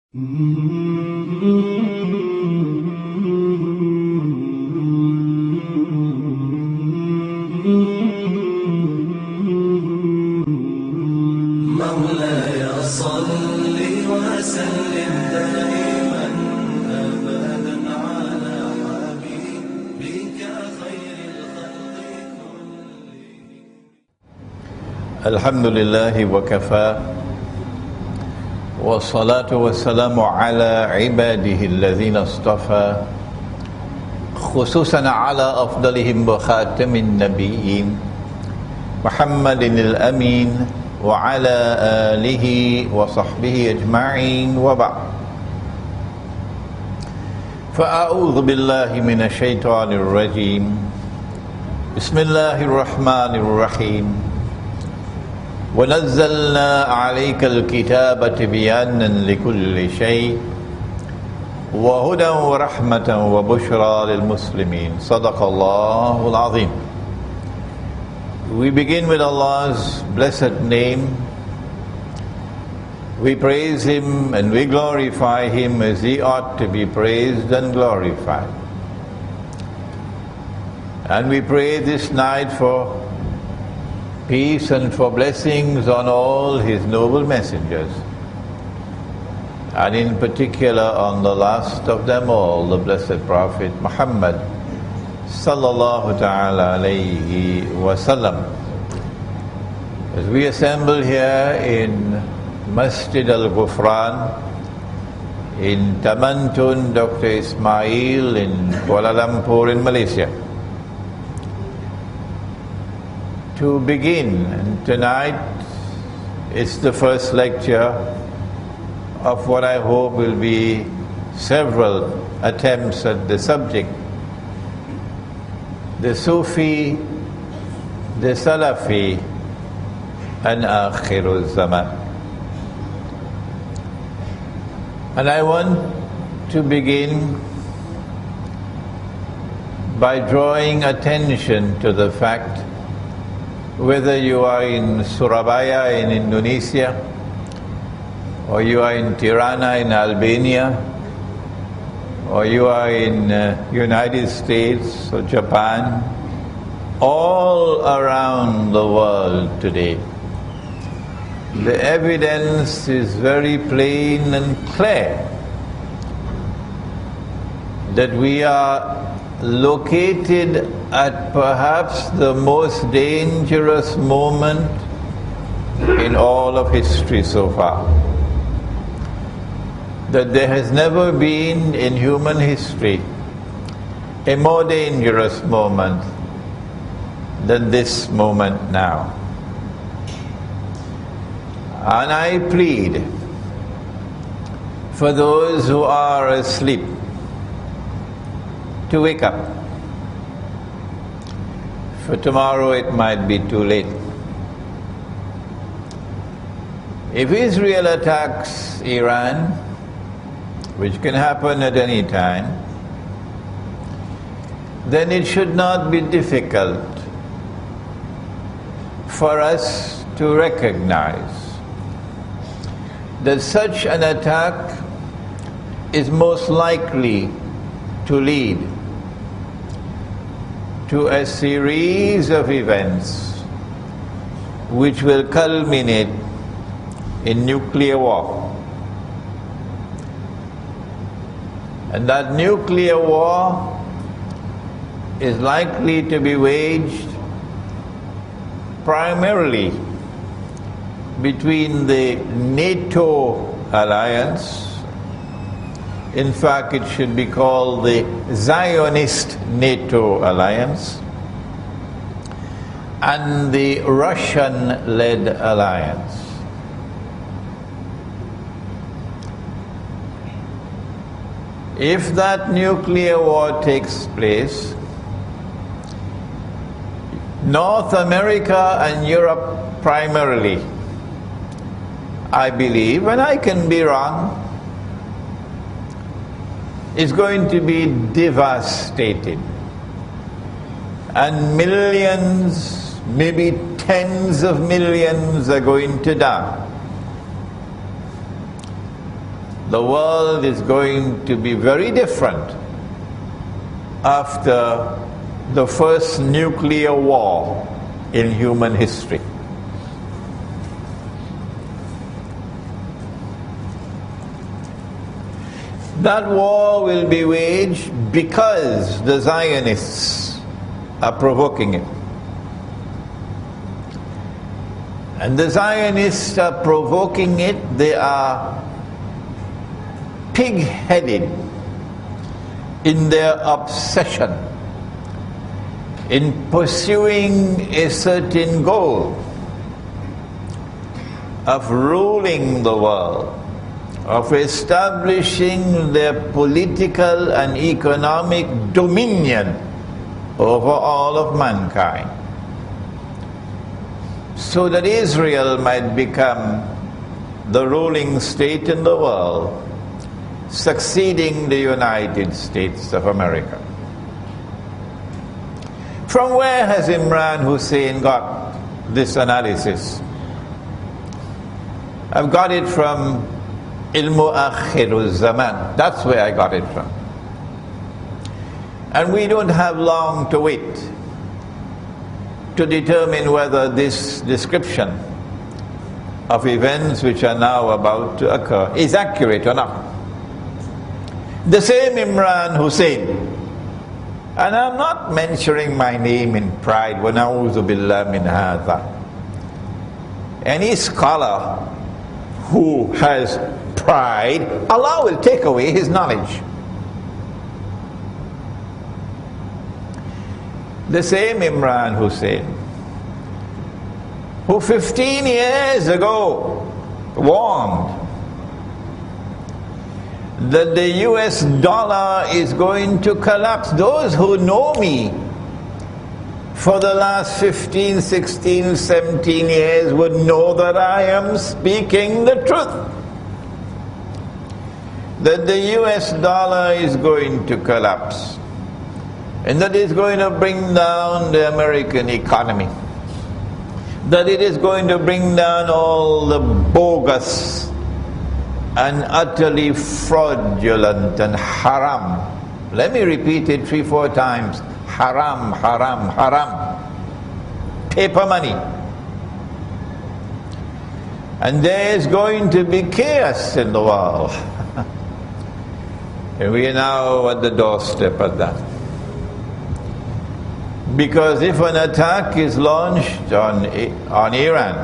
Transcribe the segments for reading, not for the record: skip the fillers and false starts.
مولاي صل وسلم دائما أبدا على حبيبك خير الخلق كلهم. الحمد لله وكفى والصلاة والسلام على عباده الذين اصطفى خصوصا على أفضلهم وخاتم النبيين محمد الأمين وعلى آله وصحبه أجمعين وبعد. فأعوذ بالله من الشيطان الرجيم. بسم الله الرحمن الرحيم. ونزلنا عليك الكتاب تبيانا لكل شيء وهدى ورحمة وبشرى للمسلمين. صدق الله العظيم. We begin with Allah's blessed name. We praise Him and we glorify Him as He ought to be praised and glorified. And we pray this night for peace and for blessings on all His noble messengers, and in particular on the last of them all, the blessed Prophet Muhammad sallallahu ta'ala alayhi wasallam. As we assemble here in Masjid Al-Ghufran in Tamantun, Dr. Ismail in Kuala Lumpur in Malaysia, to begin, and tonight it's the first lecture of what I hope will be several attempts at the subject. The Sufi, the Salafi, and Akhirul Zaman. And I want to begin by drawing attention to the fact, whether you are in Surabaya in Indonesia, or you are in Tirana in Albania, or you are in United States or Japan, all around the world today, the evidence is very plain and clear that we are located at perhaps the most dangerous moment in all of history so far. That there has never been in human history a more dangerous moment than this moment now. And I plead for those who are asleep to wake up. For tomorrow it might be too late. If Israel attacks Iran, which can happen at any time, then it should not be difficult for us to recognize that such an attack is most likely to lead to a series of events which will culminate in nuclear war. And that nuclear war is likely to be waged primarily between the NATO alliance. In fact, it should be called the Zionist NATO alliance, and the Russian-led alliance. If that nuclear war takes place, North America and Europe primarily, I believe, and I can be wrong, is going to be devastated. And millions, maybe tens of millions are going to die. the world is going to be very different after the first nuclear war in human history. That war will be waged because the Zionists are provoking it. And the Zionists are provoking it, they are pig-headed in their obsession in pursuing a certain goal of ruling the world, of establishing their political and economic dominion over all of mankind, so that Israel might become the ruling state in the world, succeeding the United States of America. From where has Imran Hosein got this analysis? I've got it from Ilmu Zaman. That's where I got it from. And we don't have long to wait to determine whether this description of events which are now about to occur is accurate or not. The same Imran Hosein, and I'm not mentioning my name in pride, وَنَعُوذُ بِاللَّهِ مِنْ هَذَا. Any scholar who has pride, Allah will take away his knowledge. The same Imran Hosein, who 15 years ago warned that the US dollar is going to collapse. Those who know me for the last 15, 16, 17 years would know that I am speaking the truth. That the US dollar is going to collapse, and that it's going to bring down the American economy, that it is going to bring down all the bogus and utterly fraudulent and haram. Let me repeat it 3-4 times. Haram, haram, haram. Paper money. And there is going to be chaos in the world. And we are now at the doorstep of that. Because if an attack is launched on Iran,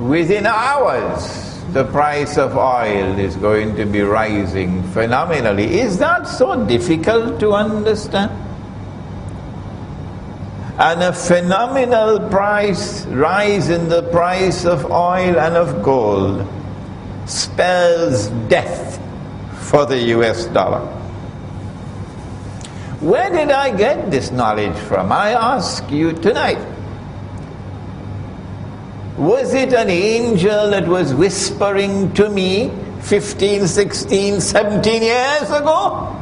within hours the price of oil is going to be rising phenomenally. Is that so difficult to understand? And a phenomenal rise in the price of oil and of gold spells death for the US dollar. Where did I get this knowledge from? I ask you tonight. Was it an angel that was whispering to me 15, 16, 17 years ago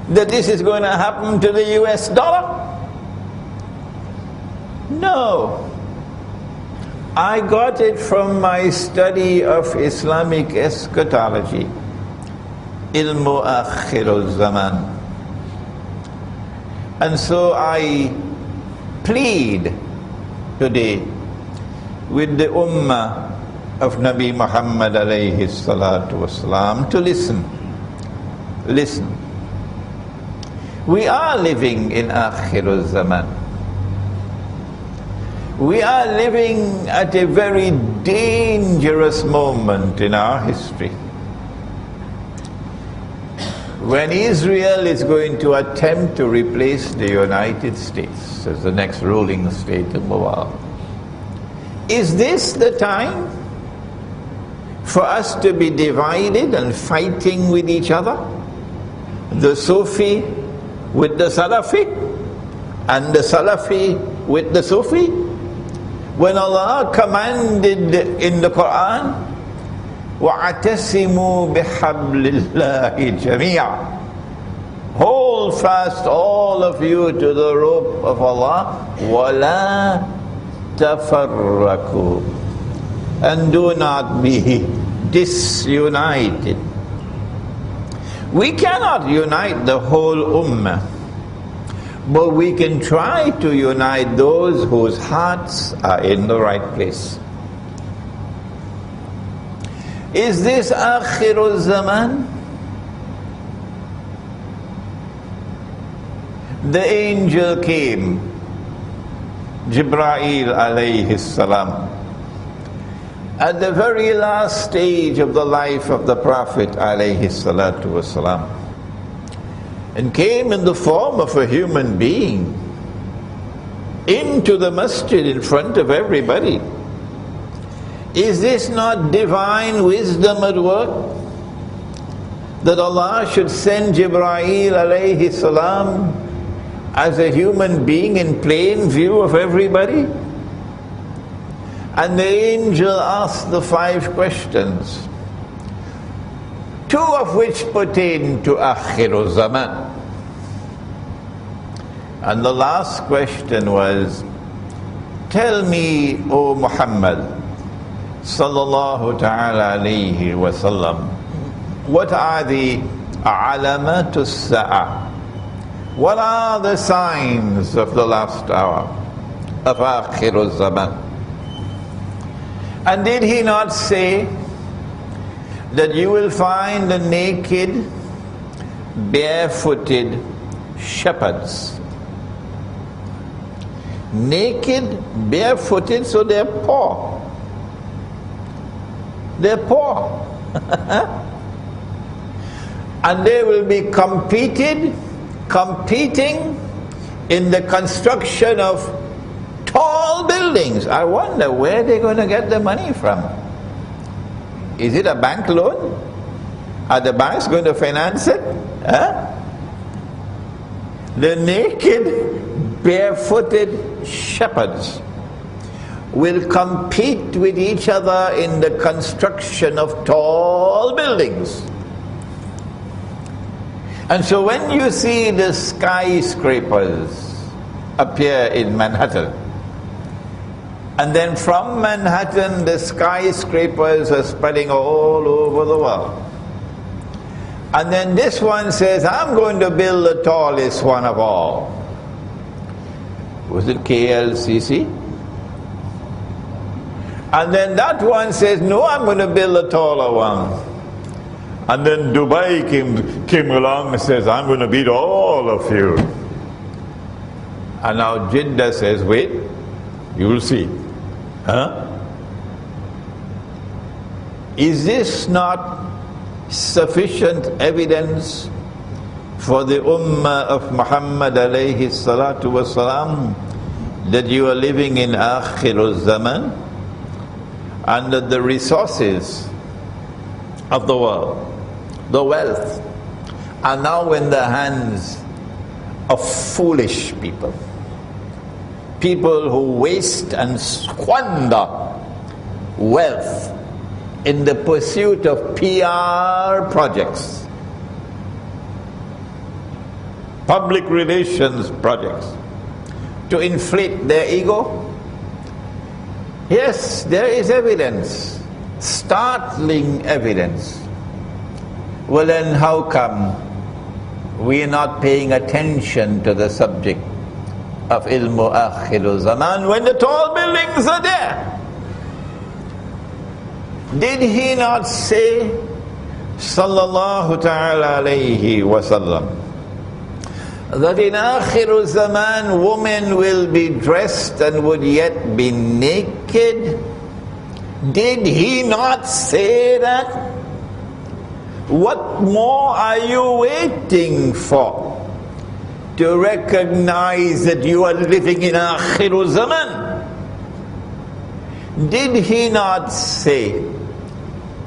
that this is going to happen to the US dollar? No. I got it from my study of Islamic eschatology, Ilmu Zaman. And so I plead today with the ummah of Nabi Muhammad alayhi salatu wasalam to listen. Listen. We are living in Akhirul Zaman. We are living at a very dangerous moment in our history, when Israel is going to attempt to replace the United States as the next ruling state in the world. Is this the time for us to be divided and fighting with each other? The Sufi with the Salafi, and the Salafi with the Sufi? When Allah commanded in the Quran, وَاعْتَصِمُوا بِحَبْلِ اللَّهِ جَمِيعًا, hold fast all of you to the rope of Allah, وَلَا تَفَرَّقُوا, and do not be disunited. We cannot unite the whole ummah, but we can try to unite those whose hearts are in the right place. Is this Akhirul Zaman? The angel came, Jibreel alayhi salam, at the very last stage of the life of the Prophet alayhi salatu wasalam, and came in the form of a human being into the masjid in front of everybody. Is this not divine wisdom at work? That Allah should send Jibreel alayhi salam as a human being in plain view of everybody? And the angel asked the 5 questions, 2 of which pertain to Akhirul Zaman. And the last question was, tell me, O Muhammad sallallahu ta'ala alayhi wa sallam, what are the alamatus sa'ah? What are the signs of the last hour, of Akhirul Zaman? And did he not say that you will find the naked, barefooted shepherds? Naked, barefooted, so they're poor. They're poor. And they will be competing in the construction of tall buildings. I wonder where they're going to get the money from. Is it a bank loan? Are the banks going to finance it? Huh? The naked, barefooted shepherds will compete with each other in the construction of tall buildings. And so when you see the skyscrapers appear in Manhattan, and then from Manhattan the skyscrapers are spreading all over the world, and then this one says, I'm going to build the tallest one of all. Was it KLCC? And then that one says, no, I'm going to build a taller one. And then Dubai came along and says, I'm going to beat all of you. And now Jeddah says, wait, you will see. Huh? Is this not sufficient evidence for the ummah of Muhammad alayhi salatu wasalam that you are living in Akhirul Zaman, and that the resources of the world, the wealth, are now in the hands of foolish people. People who waste and squander wealth in the pursuit of PR projects, public relations projects, to inflate their ego. Yes, there is evidence, startling evidence. Well then, how come we are not paying attention to the subject of ilmu akhirul zaman when the tall buildings are there? Did he not say, sallallahu ta'ala alayhi wa sallam, that in akhirul zaman women will be dressed and would yet be naked? Did he not say that? What more are you waiting for to recognize that you are living in Akhirul Zaman? Did he not say,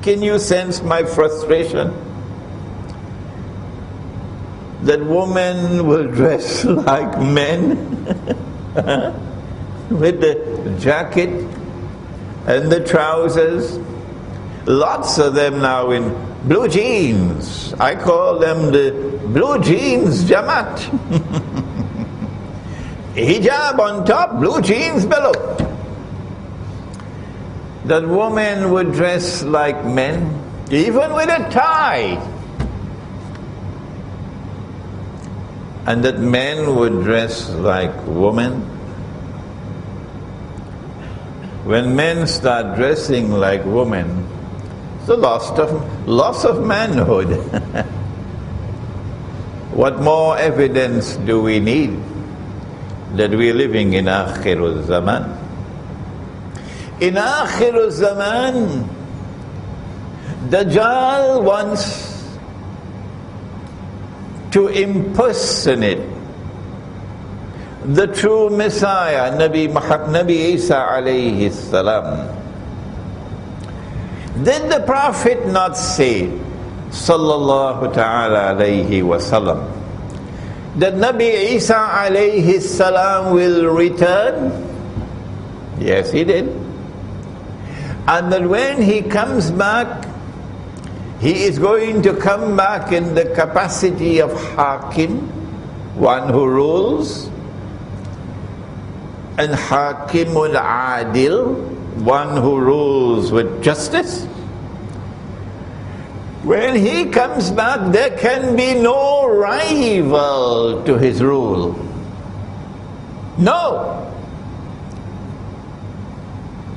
can you sense my frustration? That women will dress like men with the jacket and the trousers. Lots of them now in blue jeans. I call them the blue jeans Jamaat. Hijab on top, blue jeans below. that women would dress like men, even with a tie, and that men would dress like women. When men start dressing like women, it's the loss of manhood. What more evidence do we need that we're living in Akhirul Zaman? In Akhirul Zaman, Dajjal wants to impersonate the true Messiah, Nabi Isa alayhi salam. Did the Prophet not say, sallallahu ta'ala alayhi wa sallam, that Nabi Isa alayhi salam will return? Yes, he did. And that when he comes back, he is going to come back in the capacity of Hakim, one who rules, and Hakimul Adil, one who rules with justice. When he comes back, there can be no rival to his rule. No.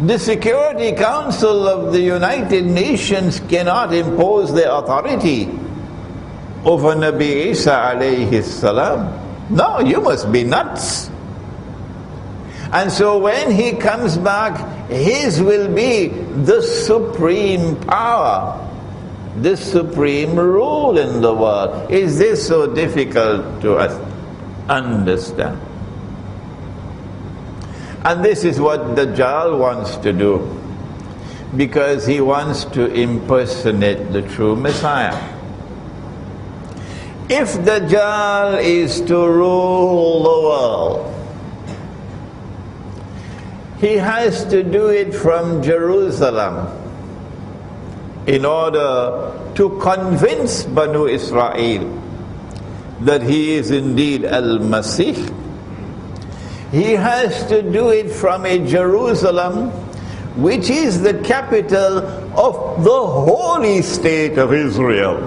The Security Council of the United Nations cannot impose their authority over Nabi Isa alayhi salam. No, you must be nuts. And so when he comes back, his will be the supreme power, the supreme rule in the world. Is this so difficult to us understand? And this is what Dajjal wants to do, because he wants to impersonate the true Messiah. If Dajjal is to rule the world, he has to do it from Jerusalem in order to convince Banu Israel that he is indeed Al-Masih. He has to do it from a Jerusalem which is the capital of the holy state of Israel.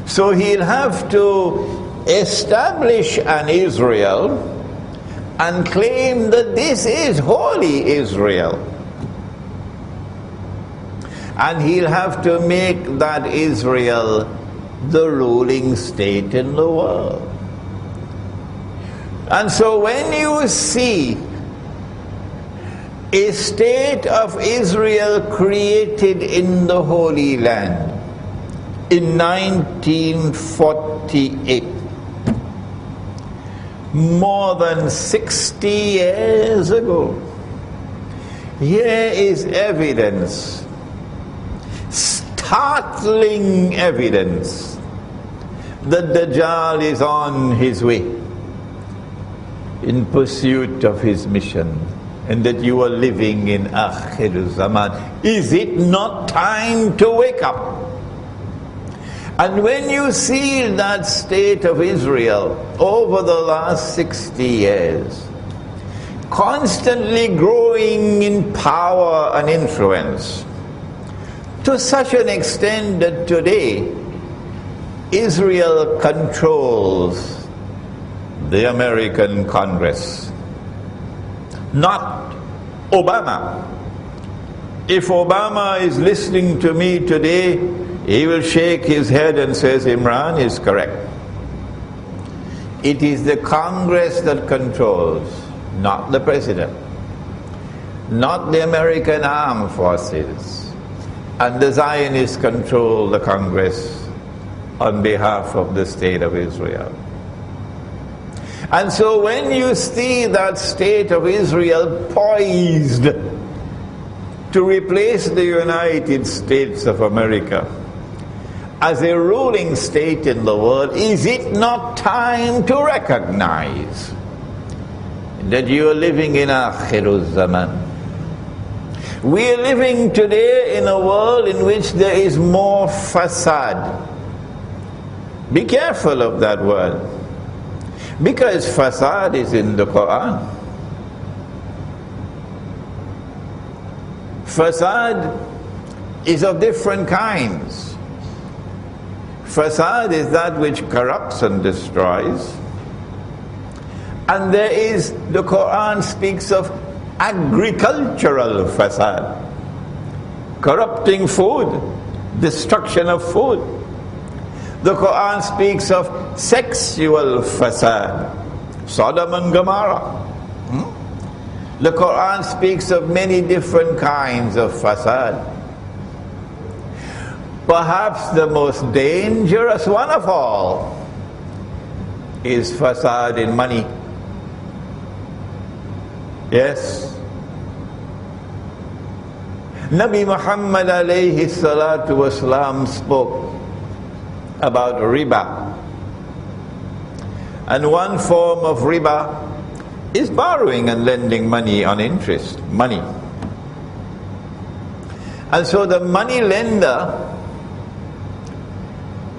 So he'll have to establish an Israel and claim that this is holy Israel. And he'll have to make that Israel the ruling state in the world. And so when you see a state of Israel created in the Holy Land in 1948, more than 60 years ago, here is evidence, startling evidence, that Dajjal is on his way in pursuit of his mission, and that you are living in Akhir Zaman. Is it not time to wake up? And when you see that state of Israel over the last 60 years, constantly growing in power and influence, to such an extent that today Israel controls the American Congress, not Obama. If Obama is listening to me today, he will shake his head and says Imran is correct. It is the Congress that controls, not the President, not the American armed forces. And the Zionists control the Congress on behalf of the State of Israel. And so when you see that State of Israel poised to replace the United States of America as a ruling state in the world, is it not time to recognize that you are living in Akhirul Zaman? We are living today in a world in which there is more fasad. Be careful of that word, because fasad is in the Quran. Fasad is of different kinds. Fasad is that which corrupts and destroys. And there is, the Quran speaks of agricultural fasad, corrupting food, destruction of food. The Quran speaks of sexual fasad, Sodom and Gomorrah. The Quran speaks of many different kinds of fasad. Perhaps the most dangerous one of all is fasad in money. Yes. Nabi Muhammad alayhi salatu wasalam spoke about riba. And one form of riba is borrowing and lending money on interest, money. And so the money lender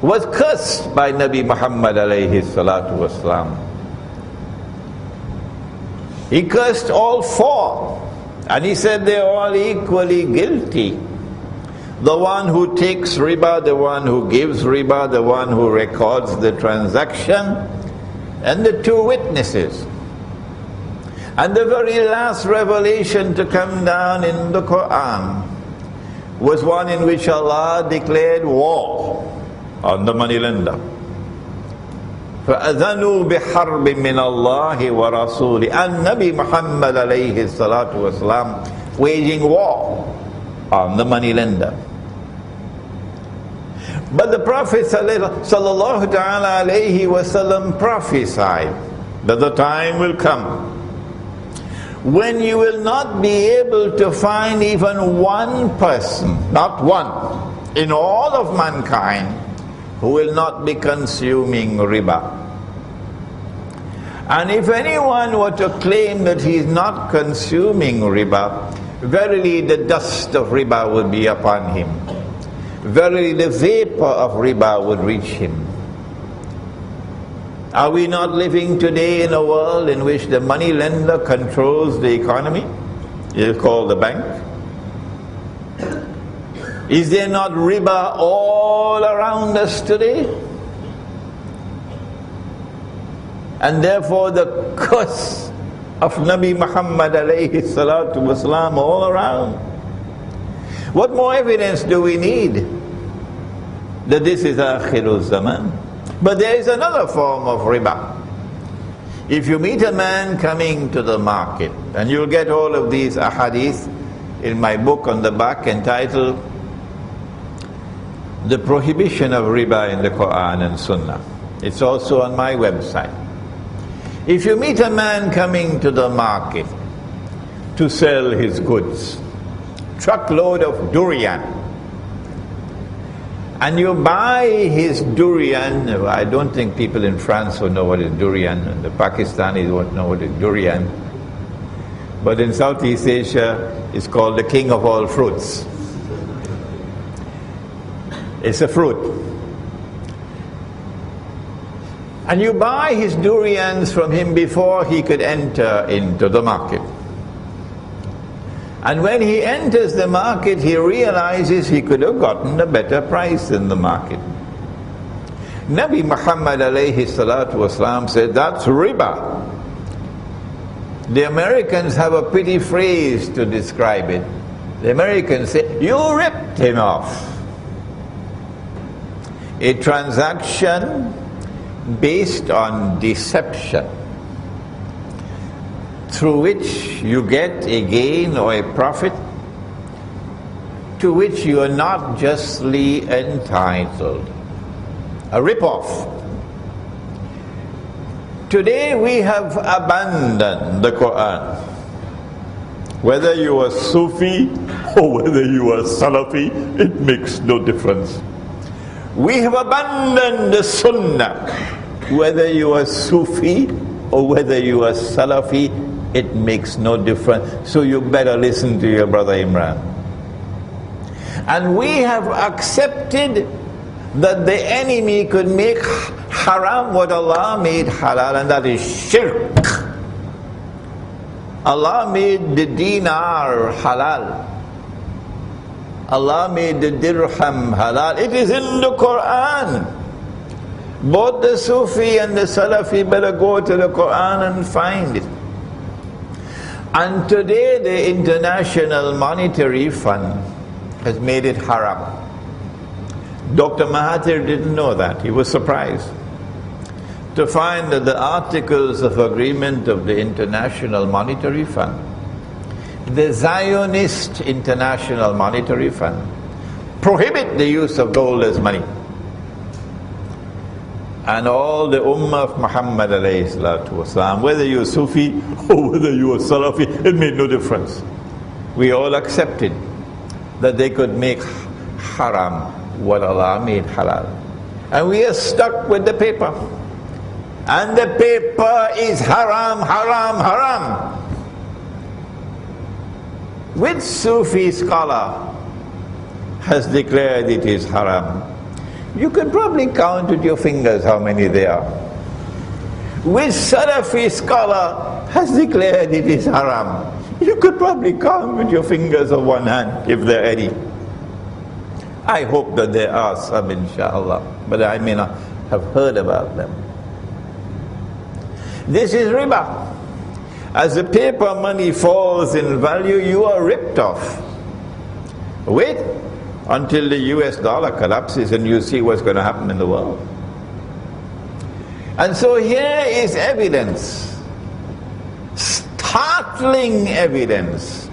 was cursed by Nabi Muhammad alayhi salatu wasalam. He cursed all four, and he said they're all equally guilty. The one who takes riba, the one who gives riba, the one who records the transaction, and the two witnesses. And the very last revelation to come down in the Quran was one in which Allah declared war on the moneylender. فَأَذَنُوا بِحَرْبٍ مِّنَ اللَّهِ وَرَسُولِهِ. And Nabi Muhammad alayhi salatu wasalam waging war on the moneylender. But the Prophet sallallahu ta'ala alayhi wasallam prophesied that the time will come when you will not be able to find even one person, not one, in all of mankind who will not be consuming riba. And if anyone were to claim that he is not consuming riba, verily the dust of riba would be upon him. Verily the vapor of riba would reach him. Are we not living today in a world in which the money lender controls the economy? It is called the bank. Is there not riba all around us today? And therefore the curse of Nabi Muhammad alayhi salatu wasalam all around. What more evidence do we need that this is Akhirul Zaman? But there is another form of riba. If you meet a man coming to the market, and you'll get all of these ahadith in my book on the back entitled The Prohibition of Riba in the Quran and Sunnah. It's also on my website. If you meet a man coming to the market to sell his goods, truckload of durian, and you buy his durian, I don't think people in France will know what is durian, and the Pakistanis won't know what is durian, but in Southeast Asia it's called the king of all fruits. It's a fruit. And you buy his durians from him before he could enter into the market. And when he enters the market, he realizes he could have gotten a better price in the market. Nabi Muhammad alayhi salatu wasalam said, that's riba. The Americans have a pretty phrase to describe it. The Americans say, you ripped him off. A transaction based on deception, through which you get a gain or a profit to which you are not justly entitled. A rip-off. Today we have abandoned the Quran. Whether you are Sufi or whether you are Salafi, it makes no difference. We have abandoned the Sunnah. Whether you are Sufi or whether you are Salafi, it makes no difference. So you better listen to your brother Imran. And we have accepted that the enemy could make haram what Allah made halal, and that is shirk. Allah made the dinar halal, Allah made the dirham halal. It is in the Quran. Both the Sufi and the Salafi better go to the Quran and find it. And today the International Monetary Fund has made it haram. Dr. Mahathir didn't know that. He was surprised to find that the Articles of Agreement of the International Monetary Fund, the Zionist International Monetary Fund, prohibit the use of gold as money. And all the Ummah of Muhammad alayhi salatu wasalam, whether you're Sufi or whether you're Salafi, it made no difference. We all accepted that they could make haram what Allah made halal. And we are stuck with the paper. And the paper is haram, haram, haram. Which Sufi scholar has declared it is haram? You could probably count with your fingers how many there are. Which Salafi scholar has declared it is haram? You could probably count with your fingers of one hand, if there are any. I hope that there are some, inshallah, but I may not have heard about them. This is riba. As the paper money falls in value, you are ripped off. Wait until the US dollar collapses and you see what's going to happen in the world. And so here is evidence, startling evidence,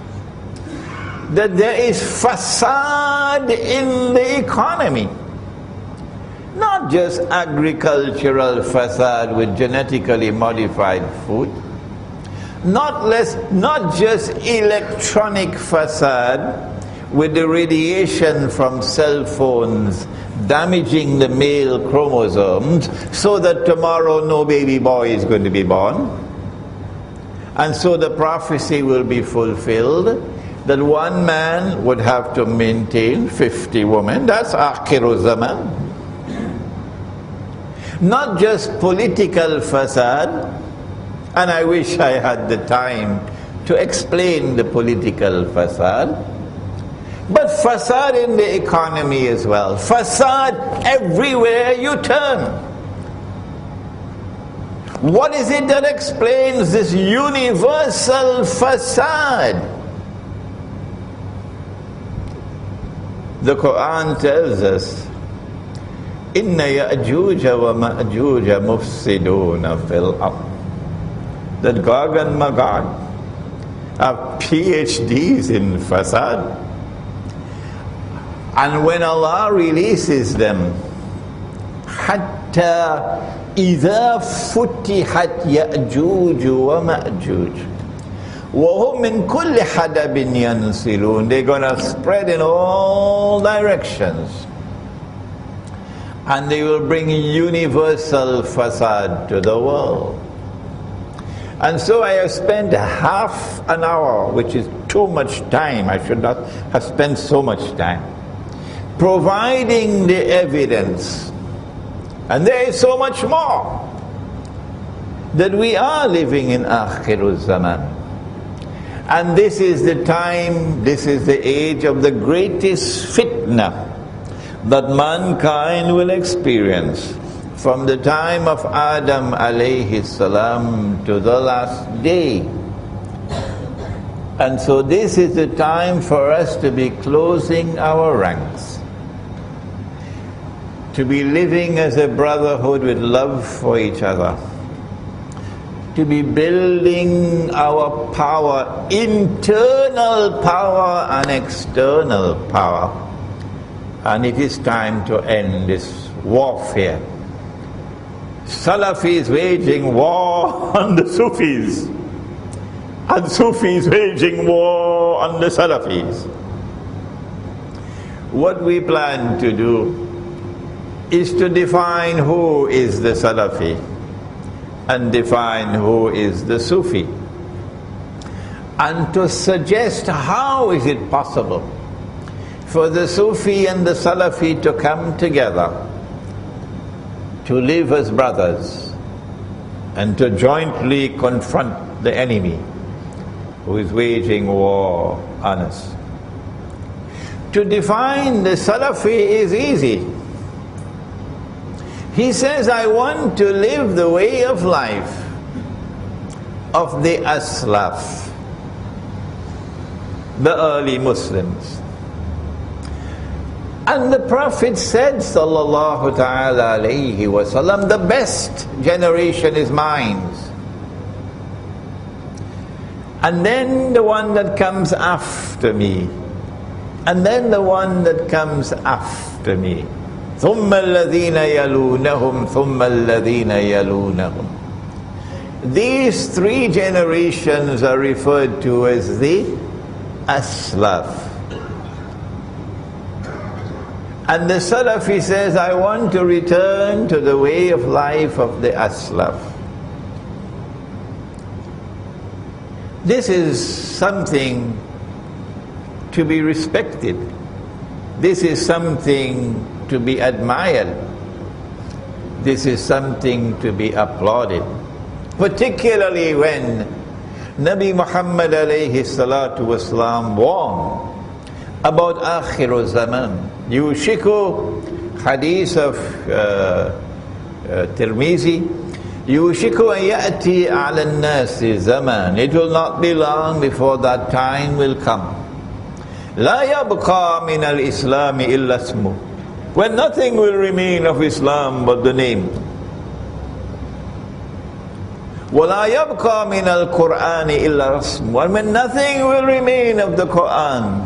that there is fasad in the economy. Not just agricultural fasad with genetically modified food, not just electronic fasad with the radiation from cell phones damaging the male chromosomes so that tomorrow no baby boy is going to be born. And so the prophecy will be fulfilled that one man would have to maintain 50 women. That's akhiru zaman. Not just political fasad, and I wish I had the time to explain the political fasad, but fasad in the economy as well. Fasad everywhere you turn. What is it that explains this universal fasad? The Quran tells us, Inna ya'juja wa ma'juja mufsiduna fil ard. That Gog and Magog have PhDs in fasad. And when Allah releases them, حَتَّى إِذَا فُتِحَتْ يَأْجُوجُ وَمَأْجُوجُ وَهُمْ مِنْ كُلِّ حَدَبٍ يَنْسِلُونَ. They're going to spread in all directions. And they will bring universal fasad to the world. And so I have spent half an hour, which is too much time. I should not have spent so much time, providing the evidence. And there is so much more, that we are living in Akhirul Zaman. And this is the time, this is the age of the greatest fitna that mankind will experience from the time of Adam alayhi salam to the last day. And so this is the time for us to be closing our ranks, to be living as a brotherhood with love for each other, to be building our power, internal power and external power. And it is time to end this warfare. Salafis waging war on the Sufis, and Sufis waging war on the Salafis. What we plan to do is to define who is the Salafi and define who is the Sufi, and to suggest how is it possible for the Sufi and the Salafi to come together, to live as brothers, and to jointly confront the enemy who is waging war on us. to define the Salafi is easy. He says, I want to live the way of life of the Aslaf, the early Muslims. And the Prophet said, sallallahu ta'ala alayhi wasallam, the best generation is mine. And then the one that comes after me. And then the one that comes after me. ثُمَّ الَّذِينَ يَلُونَهُمْ ثُمَّ الَّذِينَ يَلُونَهُمْ. These three generations are referred to as the Aslaf. And the Salafi says, I want to return to the way of life of the Aslaf. This is something to be respected. This is something to be admired. This is something to be applauded. Particularly when Nabi Muhammad alayhi salatu wasalam warned about Akhiru Zaman. Yushiku, hadith of Tirmizi, Yushiku an ya'ti ala an-nasi zaman. It will not be long before that time will come. La yabqa min al-Islam illa ismu. When nothing will remain of Islam but the name. وَلَا يَبْقَى مِنَ الْقُرْآنِ إِلَّا رَسْمُ. And when nothing will remain of the Qur'an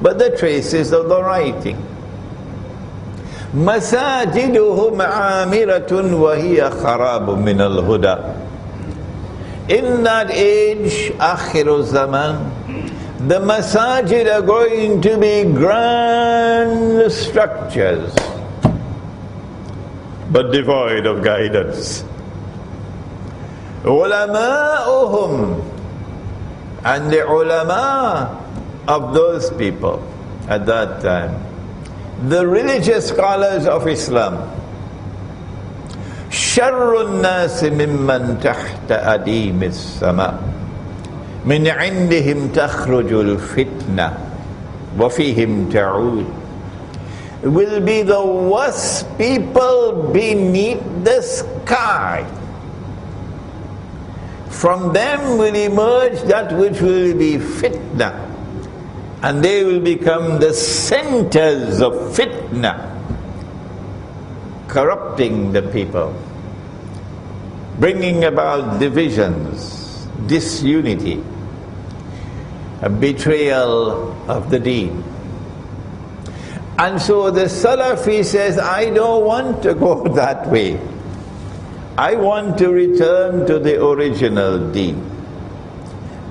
but the traces of the writing. مَسَاجِدُهُمْ عَامِرَةٌ وَهِيَ خَرَابٌ مِنَ الْهُدَى. In that age, Akhiru Zaman, the masajid are going to be grand structures, but devoid of guidance. Ulama'uhum, and the ulama of those people at that time, the religious scholars of Islam, sharrun nasi mimman tahta adimis sama, min indihim takhrujul fitna wa fihim ta'ud, will be the worst people beneath the sky. From them will emerge that which will be fitna, and they will become the centers of fitna, corrupting the people, bringing about divisions, disunity, a betrayal of the deen. And so the Salafi says, I don't want to go that way. I want to return to the original deen.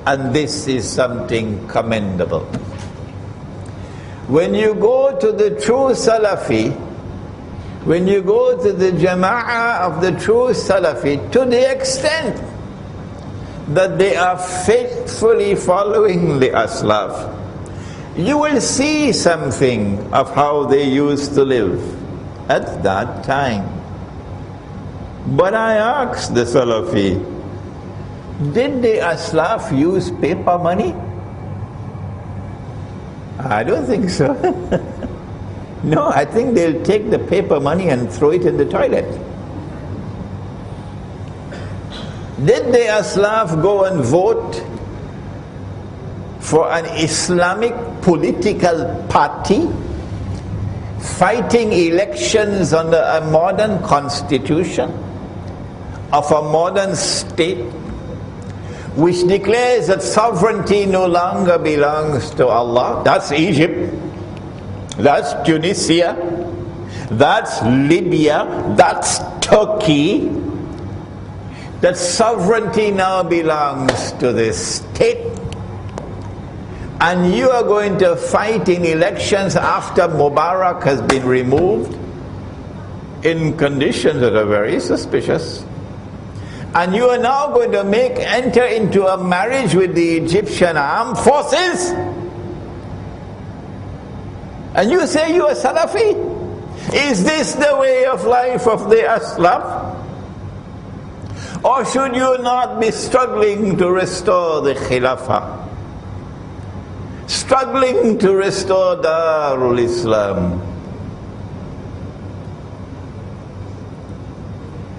And this is something commendable. When you go to the true Salafi, when you go to the jama'ah of the true Salafi, to the extent that they are faithfully following the Aslaf, you will see something of how they used to live at that time. But I asked the Salafi, did the Aslaf use paper money? I don't think so. No, I think they'll take the paper money and throw it in the toilet. Did the Aslaf go and vote for an Islamic political party, fighting elections under a modern constitution of a modern state, which declares that sovereignty no longer belongs to Allah? That's Egypt, that's Tunisia, that's Libya, that's Turkey. That sovereignty now belongs to the state. And you are going to fight in elections after Mubarak has been removed in conditions that are very suspicious. And you are now going to enter into a marriage with the Egyptian armed forces? And you say you are Salafi? Is this the way of life of the Aslaf? Or should you not be struggling to restore the Khilafah? struggling to restore Darul Islam.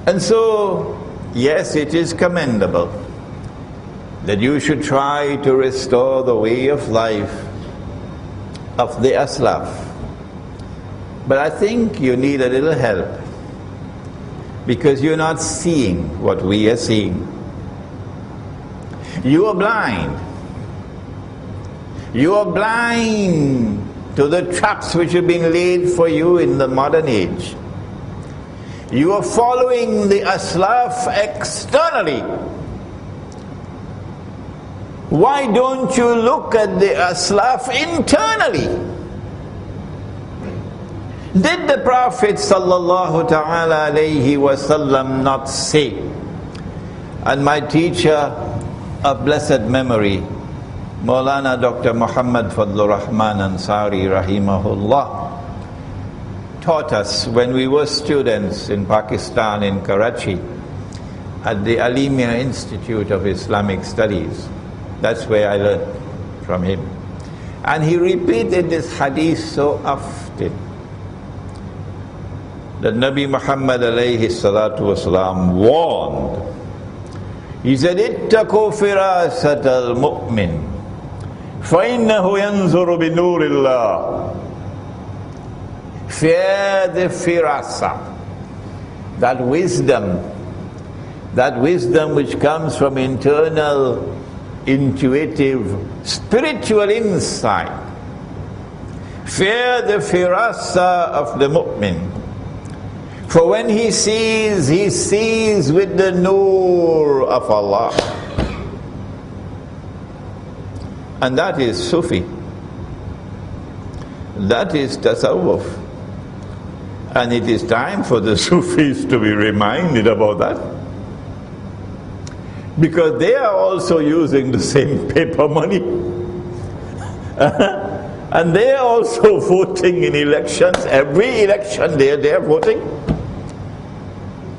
And so, yes, it is commendable that you should try to restore the way of life of the Aslaf. But I think you need a little help, because you're not seeing what we are seeing. You are blind. You are blind to the traps which have been laid for you in the modern age. You are following the Aslaf externally. Why don't you look at the Aslaf internally? Did the Prophet sallallahu ta'ala alayhi wasallam not say, and my teacher of blessed memory, Maulana Dr. Muhammad Fadlur Rahman Ansari rahimahullah, taught us when we were students in Pakistan, in Karachi, at the Alimia Institute of Islamic Studies. That's where I learned from him. And he repeated this hadith so often that Nabi Muhammad alayhi salatu wasalam warned. He said, "Ittaqu firasat al-mu'min, فَإِنَّهُ يَنْظُرُ بِنُورِ اللَّهِ." Fear the firasa, that wisdom which comes from internal, intuitive, spiritual insight. Fear the firasa of the mu'min. For when he sees with the nur of Allah. And that is Sufi. That is tasawwuf. And it is time for the Sufis to be reminded about that. Because they are also using the same paper money. And they are also voting in elections. Every election they are voting.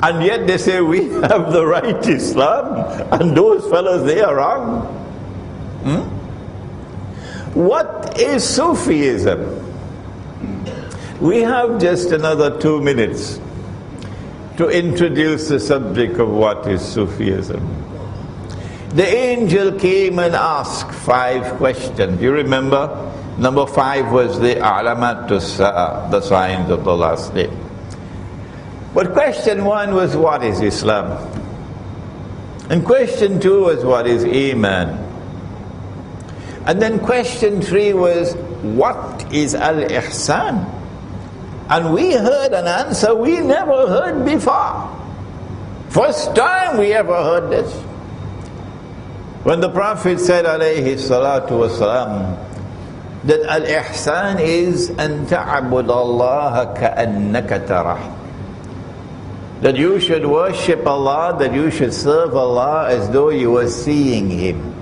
And yet they say we have the right Islam, and those fellows, they are wrong. What is Sufism? We have just another 2 minutes to introduce the subject of what is Sufism. The angel came and asked 5 questions. You remember? Number 5 was the alamatus, the signs of the last day. But question 1 was, what is Islam? And question 2 was, what is Iman? And then question 3 was, what is al-ihsan? And we heard an answer we never heard before. First time we ever heard this. When the Prophet said, alayhi salatu wasalam, that al-ihsan is an ta'abud Allah ka'annaka tarah. That you should worship Allah, that you should serve Allah as though you were seeing Him.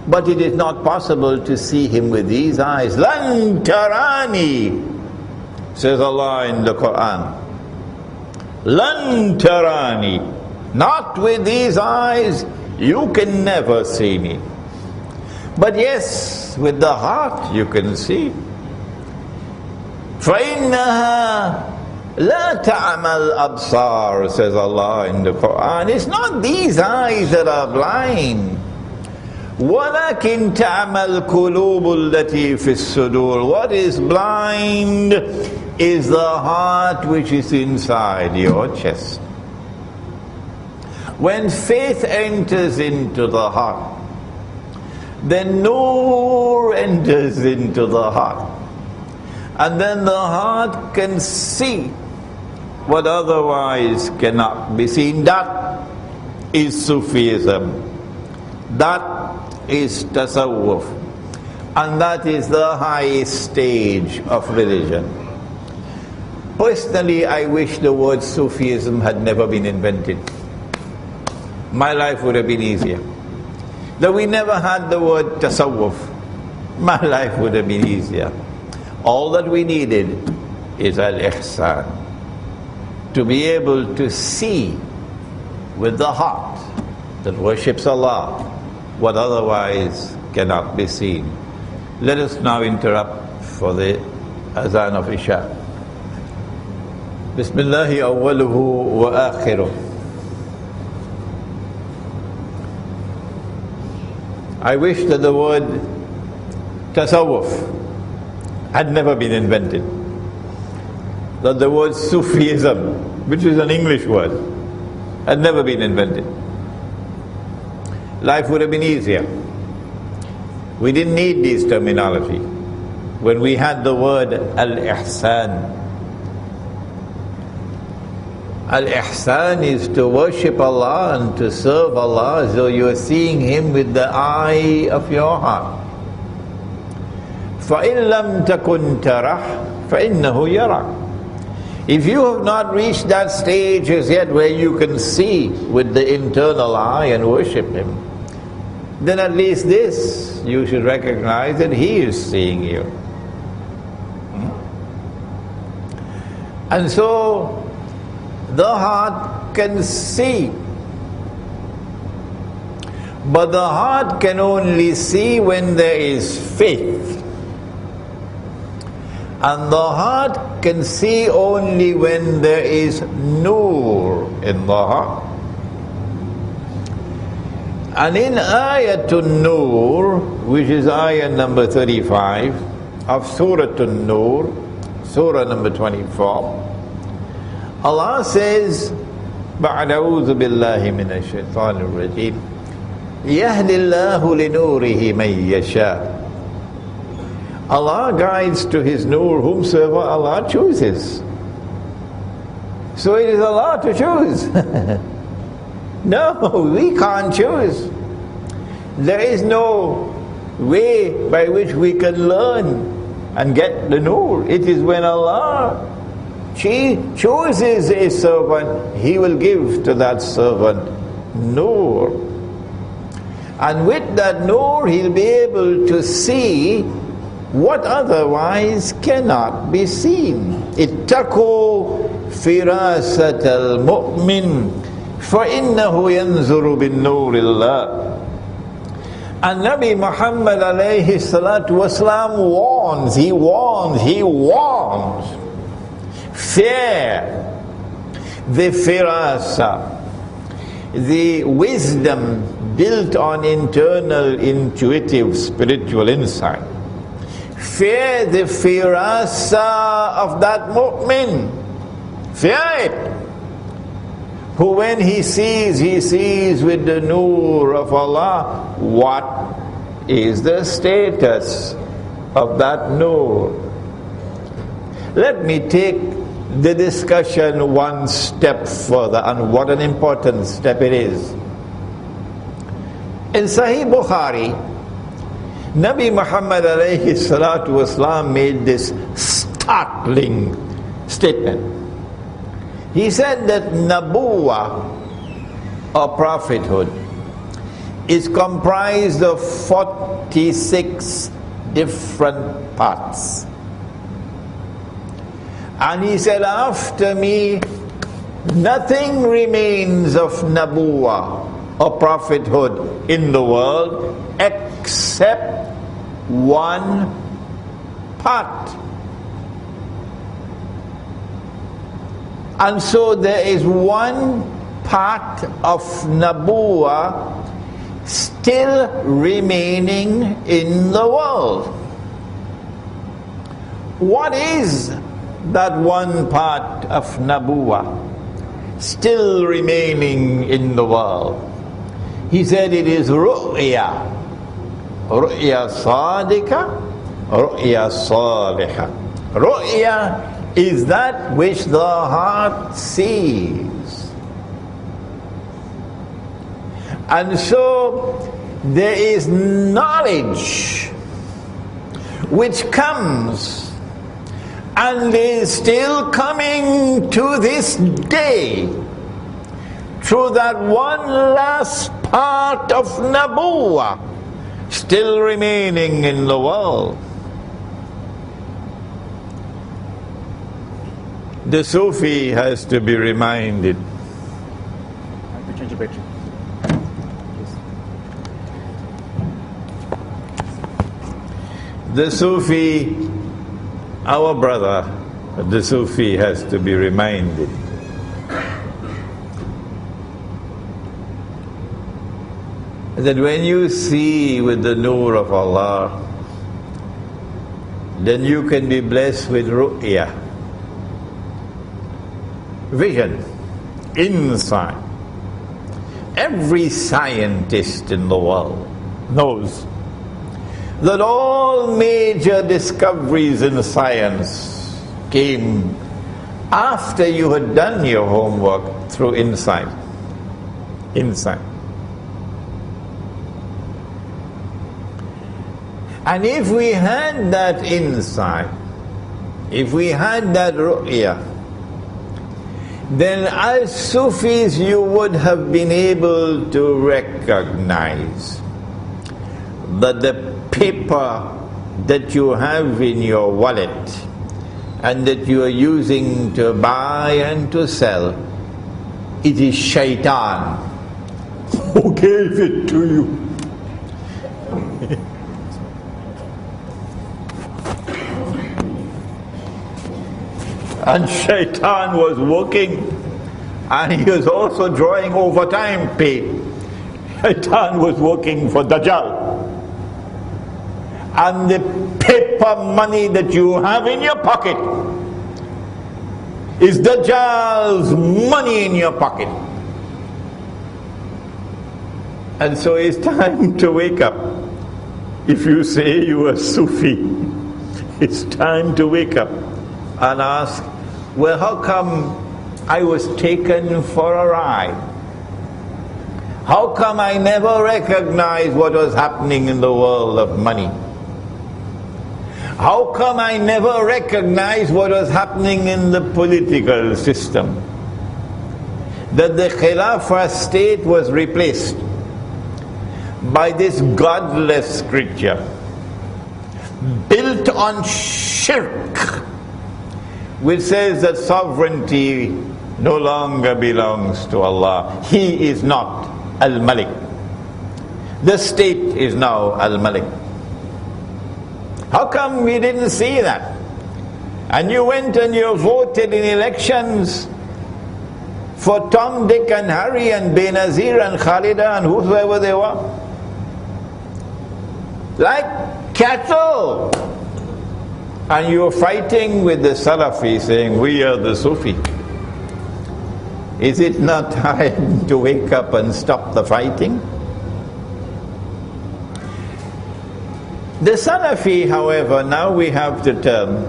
But it is not possible to see Him with these eyes. Lan tarani, says Allah in the Quran. Lan tarani, not with these eyes, you can never see me. But yes, with the heart you can see. فَإِنَّهَا لَا تَعْمَى الْأَبْصَارِ, says Allah in the Quran. It's not these eyes that are blind. وَلَكِنْ تَعْمَى الْقُلُوبُ الَّتِي فِي الصُّدُورِ. What is blind is the heart which is inside your chest. When faith enters into the heart, then nur enters into the heart. And then the heart can see what otherwise cannot be seen. That is Sufism. That is tasawwuf. And that is the highest stage of religion. Personally, I wish the word Sufism had never been invented. My life would have been easier. That we never had the word tasawwuf, my life would have been easier. All that we needed is al-ihsan. To be able to see with the heart that worships Allah what otherwise cannot be seen. Let us now interrupt for the azan of Isha. Bismillahi awwaluhu wa akhiruh. I wish that the word tasawwuf had never been invented. That the word Sufism, which is an English word, had never been invented. Life would have been easier. We didn't need these terminology when we had the word al-ihsan. Al-ihsan is to worship Allah and to serve Allah as though you are seeing Him with the eye of your heart. فَإِن لَمْ تَكُنْ تَرَهُ فَإِنَّهُ يَرَاكَ. If you have not reached that stage as yet where you can see with the internal eye and worship Him, then at least this you should recognize that He is seeing you. And so the heart can see, but the heart can only see when there is faith, and the heart can see only when there is nur in the heart. And in Ayatun Nur, which is ayah number 35 of Suratun Nur, surah number 24, Allah says, "Ba'da'udhu billahi minash shaitanir rajim, yahdillahu li nurihi man yasha." Allah guides to His nur whomsoever Allah chooses. So it is Allah to choose. No, we can't choose. There is no way by which we can learn and get the nur. It is when Allah chooses a servant, He will give to that servant nur. And with that nur, he'll be able to see what otherwise cannot be seen. اتقوا فراسة المؤمن فإنه ينظر بالنور الله. And Nabi Muhammad alayhi salatu wasalam warns, he warns. Fear, the firasa, the wisdom built on internal, intuitive, spiritual insight. Fear the firasa of that mu'min. Fear it. Who when he sees with the nur of Allah. What is the status of that nur? Let me take the discussion one step further, and what an important step it is. In Sahih Bukhari, Nabi Muhammad alayhi salatu wasalam made this startling statement. He said that Nabuwa, or prophethood, is comprised of 46 different parts. And he said, after me, nothing remains of Nabuwa, or prophethood, in the world, except one part. And so there is one part of Nabuwa still remaining in the world. What is that one part of Nabuwa still remaining in the world? He said it is ru'ya. Ru'ya sadika, ru'ya saliha. Ru'ya is that which the heart sees. And so there is knowledge which comes and is still coming to this day through that one last part of Nabuwa still remaining in the world. The Sufi has to be reminded. I have to change the battery. the Sufi, our brother, the Sufi has to be reminded that when you see with the nur of Allah, then you can be blessed with ru'ya, vision, insight. Every scientist in the world knows that all major discoveries in science came after you had done your homework through insight. Insight. And if we had that insight, if we had that ru'ya, then as Sufis you would have been able to recognize that the paper that you have in your wallet and that you are using to buy and to sell, it is shaitan who gave it to you. And shaitan was working, and he was also drawing overtime pay. Shaitan was working for Dajjal. And the paper money that you have in your pocket is Dajjal's money in your pocket. And so it's time to wake up. If you say you are Sufi, it's time to wake up and ask, well, how come I was taken for a ride? How come I never recognized what was happening in the world of money? How come I never recognized what was happening in the political system? That the Khilafah state was replaced by this godless creature built on shirk, which says that sovereignty no longer belongs to Allah. He is not Al-Malik. The state is now Al-Malik. How come we didn't see that? And you went and you voted in elections for Tom, Dick and Harry and Benazir and Khalida and whoever they were, like cattle. And you're fighting with the Salafi saying, we are the Sufi. Is it not time to wake up and stop the fighting? The Salafi, however, now we have to turn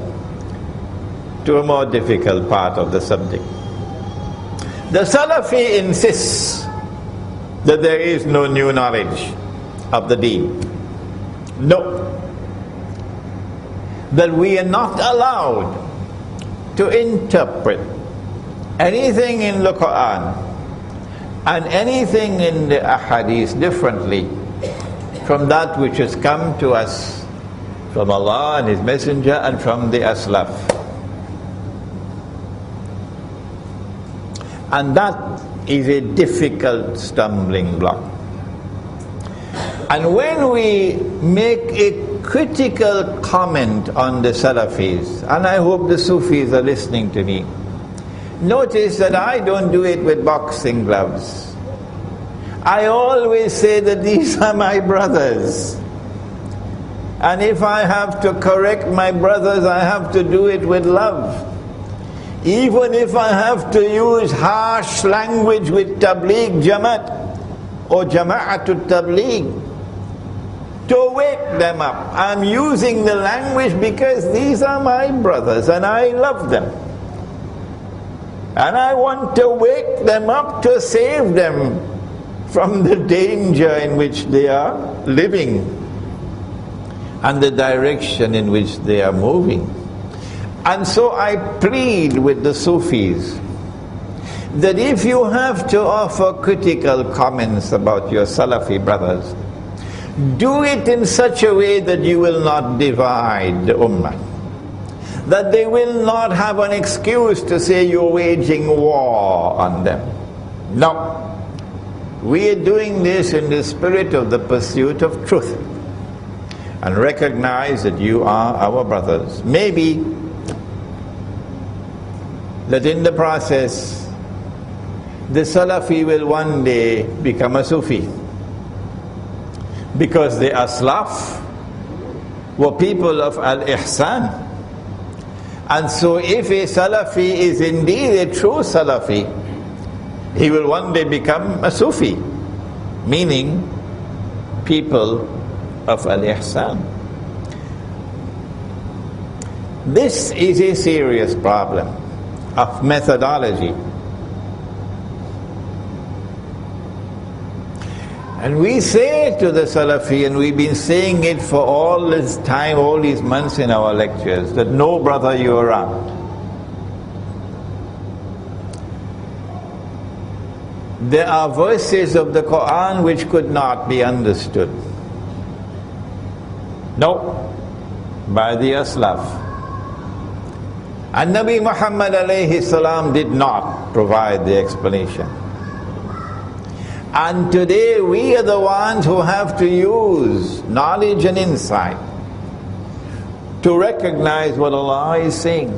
to a more difficult part of the subject. The Salafi insists that there is no new knowledge of the deen. No. That we are not allowed to interpret anything in the Quran and anything in the Ahadith differently from that which has come to us from Allah and His Messenger and from the Aslaf. And that is a difficult stumbling block. And when we make a critical comment on the Salafis, and I hope the Sufis are listening to me, notice that I don't do it with boxing gloves. I always say that these are my brothers. And if I have to correct my brothers, I have to do it with love. Even if I have to use harsh language with Tabligh Jamaat or Jama'atul Tabligh to wake them up, I'm using the language because these are my brothers and I love them. And I want to wake them up to save them from the danger in which they are living and the direction in which they are moving. And so I plead with the Sufis that if you have to offer critical comments about your Salafi brothers, do it in such a way that you will not divide the Ummah, that they will not have an excuse to say you're waging war on them. No. We are doing this in the spirit of the pursuit of truth. and recognize that you are our brothers. Maybe that in the process, the Salafi will one day become a Sufi, because the Aslaf were people of al-ihsan. And so if a Salafi is indeed a true Salafi, he will one day become a Sufi, meaning people of al-ihsan. This is a serious problem of methodology. And we say to the Salafi, and we've been saying it for all this time, all these months in our lectures, that no brother you around. There are verses of the Quran which could not be understood. No, by the Aslaf. And Nabi Muhammad alayhi salam did not provide the explanation. And today we are the ones who have to use knowledge and insight to recognize what Allah is saying.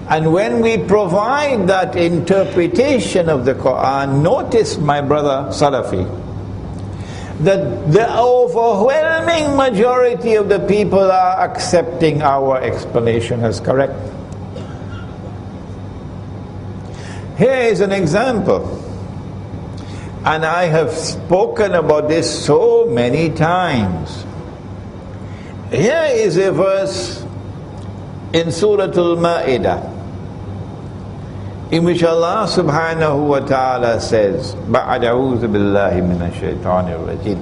And when we provide that interpretation of the Quran, notice, my brother Salafi, that the overwhelming majority of the people are accepting our explanation as correct. Here is an example, and I have spoken about this so many times. Here is a verse in Surah Al-Ma'idah, in which Allah subhanahu wa ta'ala says, بَعْدَ أَعُوذُ بِاللَّهِ مِنَ الشَّيْطَانِ الرَّجِيمِ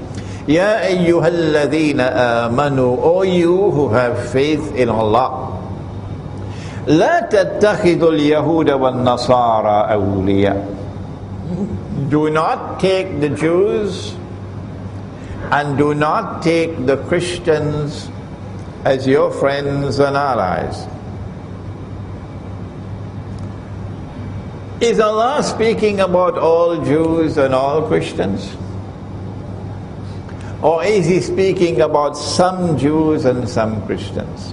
يَا أَيُّهَا الَّذِينَ آمَنُوا, O you who have faith in Allah, لَا تَتَّخِذُوا الْيَهُودَ وَالنَّصَارَى أَوْلِيَاءَ, do not take the Jews and do not take the Christians as your friends and allies. Is Allah speaking about all Jews and all Christians? Or is He speaking about some Jews and some Christians?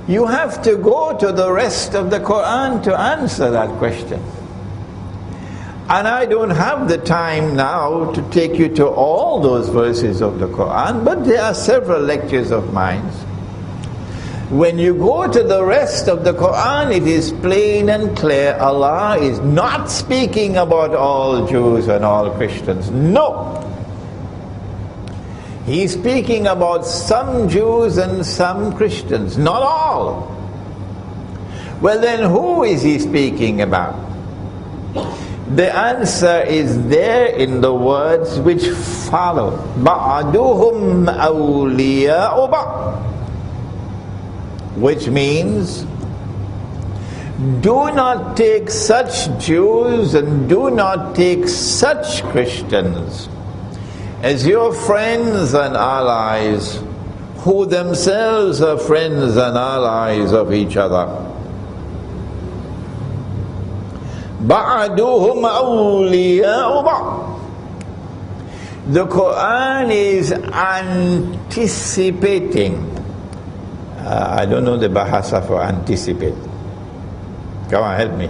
You have to go to the rest of the Quran to answer that question. And I don't have the time now to take you to all those verses of the Quran, but there are several lectures of mine. When you go to the rest of the Quran, it is plain and clear, Allah is not speaking about all Jews and all Christians. No! He's speaking about some Jews and some Christians, not all. Well then, who is He speaking about? The answer is there in the words which follow. بَعْدُهُمْ أَوْلِيَاءُ بَعْضٍ, which means, do not take such Jews and do not take such Christians as your friends and allies, who themselves are friends and allies of each other. بَعْدُهُمْ أَوْلِيَاءُ بَعْضٍ. The Quran is anticipating. I don't know the Bahasa for anticipate. Come on, help me.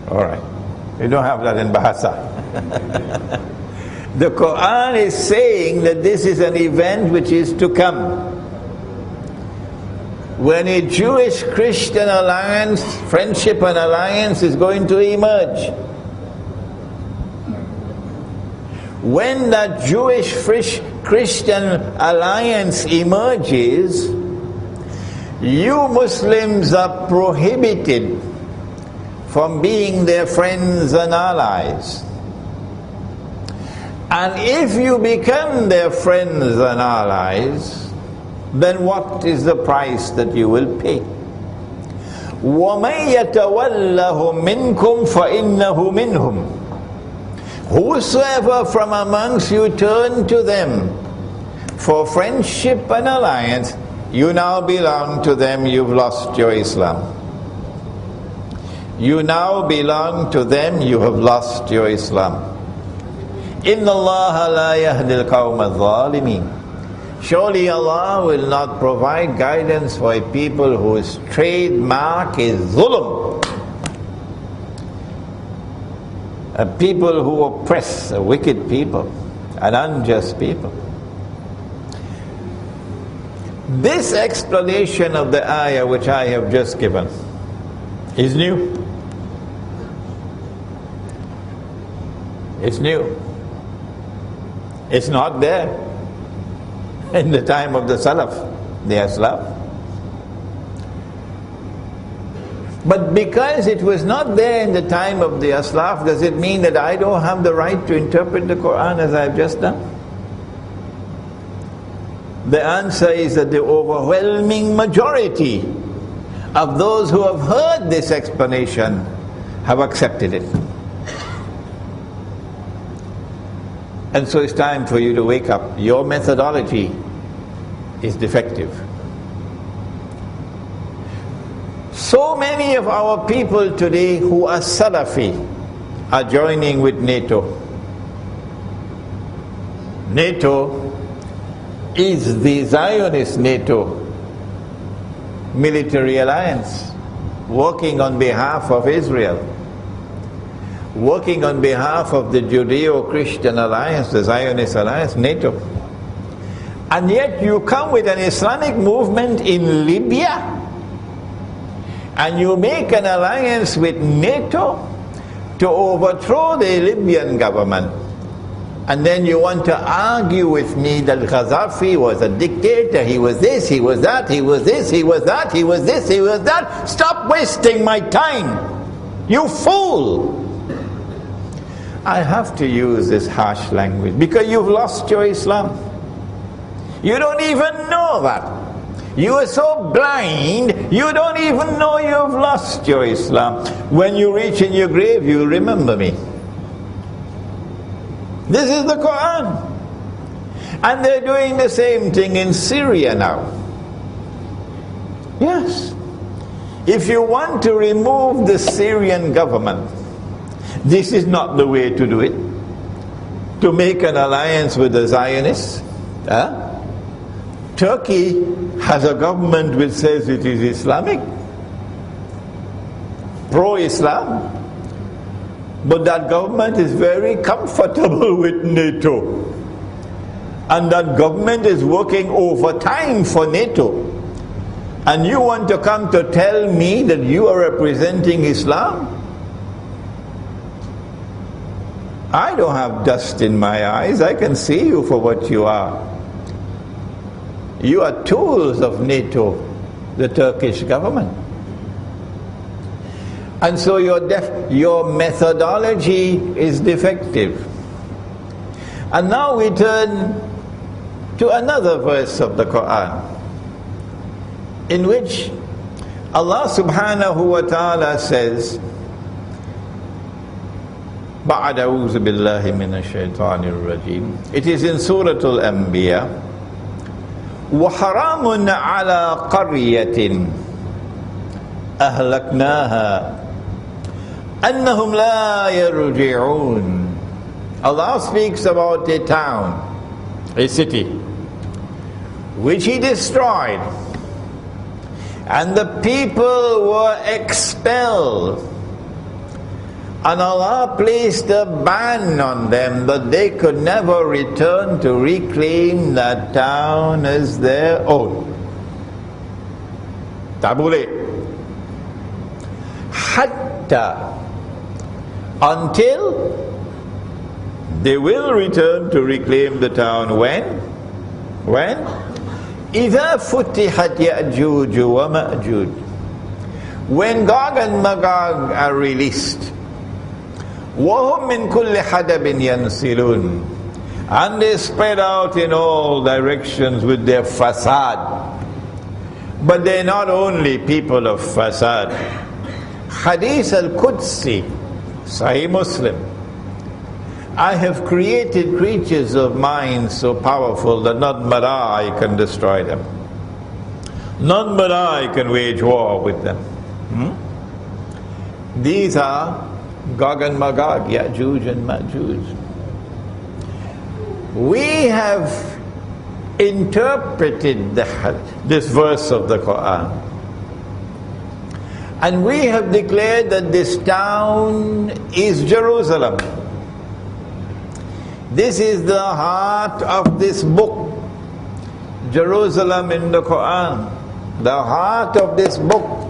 Alright. You don't have that in Bahasa. The Quran is saying that this is an event which is to come. When a Jewish-Christian alliance, friendship and alliance is going to emerge. When that Jewish-Christian alliance emerges, you Muslims are prohibited from being their friends and allies. And if you become their friends and allies, then what is the price that you will pay? وَمَن يَتَوَلَّهُ مِنْكُمْ فَإِنَّهُ مِنْهُمْ. Whosoever from amongst you turn to them for friendship and alliance, you now belong to them, you've lost your Islam. You now belong to them, you have lost your Islam. إِنَّ اللَّهَ لَا يَهْدِي الْقَوْمَ الظَّالِمِينَ. Surely Allah will not provide guidance for a people whose trademark is zulm. A people who oppress, a wicked people, an unjust people. This explanation of the ayah which I have just given is new. It's new. It's not there in the time of the Salaf, the Aslaf. But because it was not there in the time of the Aslaf, does it mean that I don't have the right to interpret the Quran as I've just done? The answer is that the overwhelming majority of those who have heard this explanation have accepted it. And so it's time for you to wake up. Your methodology is defective. So many of our people today who are Salafi are joining with NATO. NATO is the Zionist NATO military alliance, working on behalf of Israel, working on behalf of the Judeo-Christian alliance, the Zionist alliance, NATO. And yet you come with an Islamic movement in Libya, and you make an alliance with NATO to overthrow the Libyan government. And then you want to argue with me that Gaddafi was a dictator, he was this, he was that, he was this, he was that, he was this, he was that. Stop wasting my time, you fool! I have to use this harsh language because you've lost your Islam. You don't even know that. You are so blind, you don't even know you've lost your Islam. When you reach in your grave, you remember me. This is the Quran. And they're doing the same thing in Syria now. Yes. If you want to remove the Syrian government, this is not the way to do it. To make an alliance with the Zionists. Turkey has a government which says it is Islamic, pro-Islam. But that government is very comfortable with NATO. And that government is working overtime for NATO. And you want to come to tell me that you are representing Islam? I don't have dust in my eyes. I can see you for what you are. You are tools of NATO, the Turkish government. And so your methodology is defective. And now we turn to another verse of the Quran, in which Allah subhanahu wa ta'ala says, بعد أعوذ بالله من الشيطان الرجيم. It is in Surah Al-Anbiya. وحرام على قرية أهلكناها أنهم لا يرجعون. Allah speaks about a town, a city, which He destroyed, and the people were expelled, and Allah placed a ban on them that they could never return to reclaim that town as their own. Tabule. Hatta, until they will return to reclaim the town. When? إِذَا فُتِحَتْ يَأْجُوجُ وَمَأْجُوجُ. When Gog and Magog are released. وَهُمْ مِنْ كُلِّ حَدَبٍ يَنْسِلُونَ. And they spread out in all directions with their fasad. But they're not only people of fasad. Hadith al-Qudsi, Sahih Muslim. I have created creatures of mine so powerful that none but I can destroy them. None but I can wage war with them. These are Gog and Magog, Ya'juj and Ma'juj. We have interpreted this verse of the Quran, and we have declared that this town is Jerusalem. This is the heart of this book, Jerusalem in the Quran. The heart of this book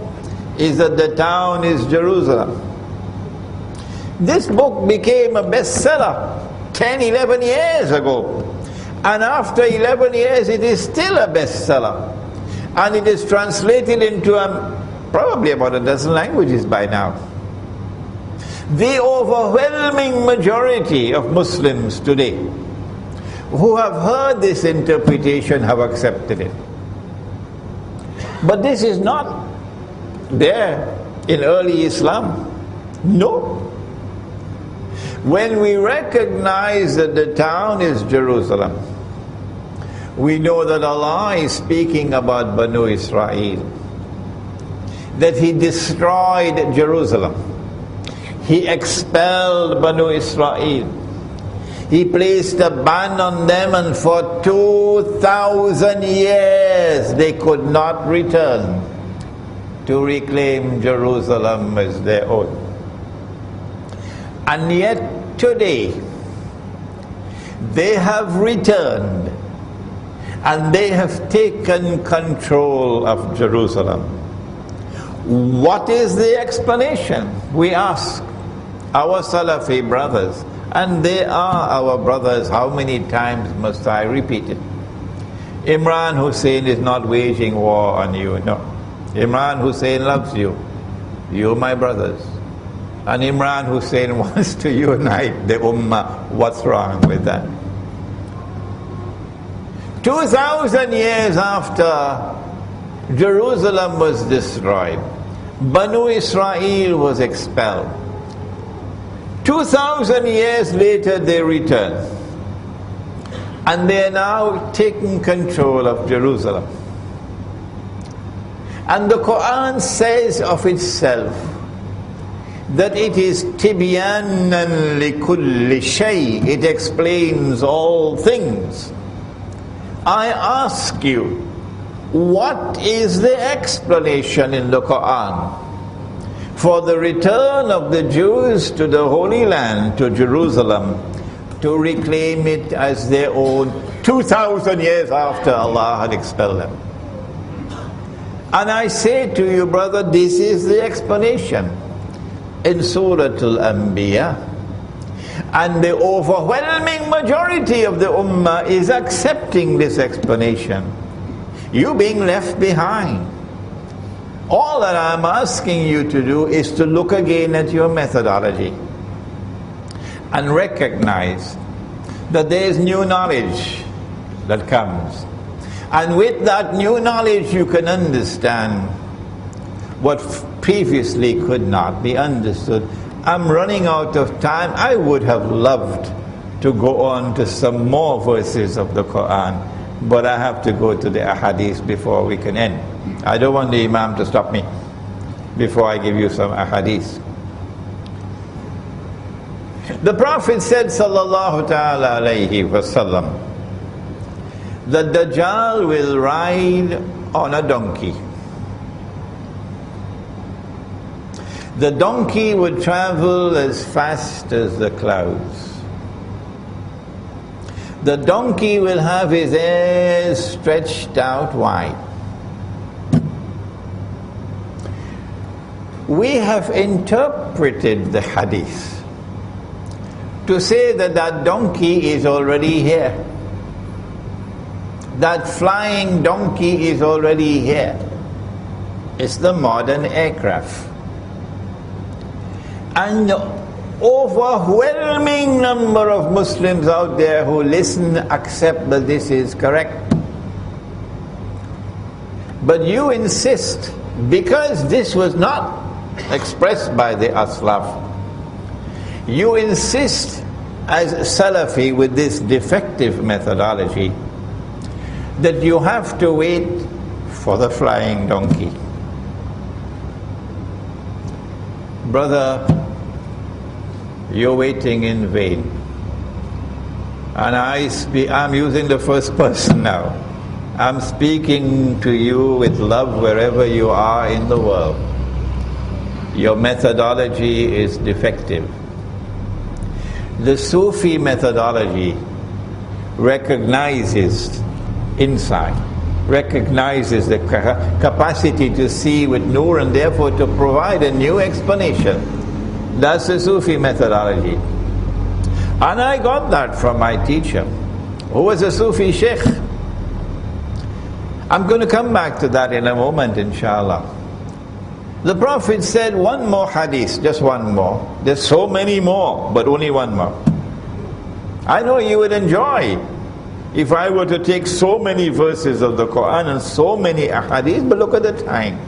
is that the town is Jerusalem. This book became a bestseller 10, 11 years ago. And after 11 years, it is still a bestseller. And it is translated into probably about a dozen languages by now. The overwhelming majority of Muslims today who have heard this interpretation have accepted it. But this is not there in early Islam. No. When we recognize that the town is Jerusalem, we know that Allah is speaking about Banu Israel, that He destroyed Jerusalem. He expelled Banu Israel. He placed a ban on them, and for 2,000 years they could not return to reclaim Jerusalem as their own. And yet today they have returned and they have taken control of Jerusalem. What is the explanation? We ask our Salafi brothers, and they are our brothers. How many times must I repeat it? Imran Hosein is not waging war on you, no. Imran Hosein loves you. You, my brothers. And Imran Hosein wants to unite the Ummah. What's wrong with that? 2,000 years after Jerusalem was destroyed, Banu Israel was expelled. 2,000 years later they returned. And they are now taking control of Jerusalem. And the Quran says of itself that it is tibyanan likulli shay. It explains all things. I ask you, what is the explanation in the Quran for the return of the Jews to the Holy Land, to Jerusalem, to reclaim it as their own 2,000 years after Allah had expelled them? And I say to you, brother, this is the explanation in Surah Al-Anbiya. And the overwhelming majority of the Ummah is accepting this explanation. You being left behind. All that I'm asking you to do is to look again at your methodology and recognize that there is new knowledge that comes. And with that new knowledge you can understand what previously could not be understood. I'm running out of time. I would have loved to go on to some more verses of the Quran, but I have to go to the ahadith before we can end. I don't want the Imam to stop me before I give you some ahadith. The Prophet said, sallallahu ta'ala alayhi wasallam, that Dajjal will ride on a donkey. The donkey would travel as fast as the clouds. The donkey will have his ears stretched out wide. We have interpreted the hadith to say that that donkey is already here. That flying donkey is already here. It's the modern aircraft. And the overwhelming number of Muslims out there who listen accept that this is correct. But you insist, because this was not expressed by the Aslaf, you insist as Salafi with this defective methodology that you have to wait for the flying donkey. Brother, you're waiting in vain. And I'm using the first person now. I'm speaking to you with love wherever you are in the world. Your methodology is defective. The Sufi methodology recognizes insight, recognizes the capacity to see with nur and therefore to provide a new explanation. That's the Sufi methodology. And I got that from my teacher, who was a Sufi Sheikh. I'm going to come back to that in a moment, inshallah. The Prophet said one more hadith, just one more. There's so many more, but only one more. I know you would enjoy if I were to take so many verses of the Quran and so many ahadith, but look at the time.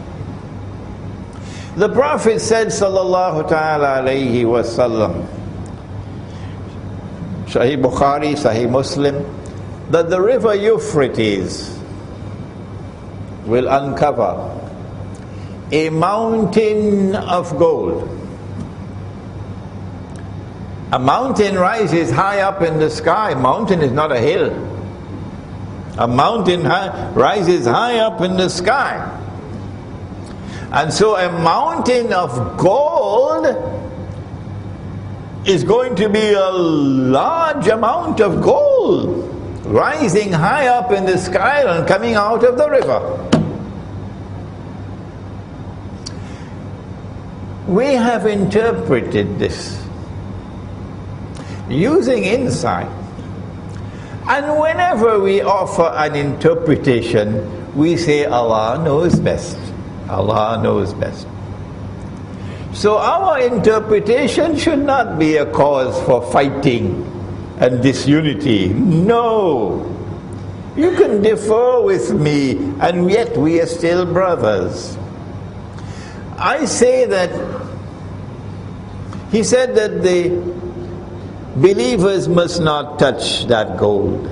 The Prophet said, sallallahu ta'ala alayhi wa sallam, Sahih Bukhari, Sahih Muslim, that the river Euphrates will uncover a mountain of gold. A mountain rises high up in the sky. Mountain is not a hill. A mountain rises high up in the sky. And so a mountain of gold is going to be a large amount of gold rising high up in the sky and coming out of the river. We have interpreted this using insight. And whenever we offer an interpretation, we say Allah knows best. Allah knows best. So our interpretation should not be a cause for fighting and disunity. No. You can differ with me, and yet we are still brothers. I say that he said that the believers must not touch that gold.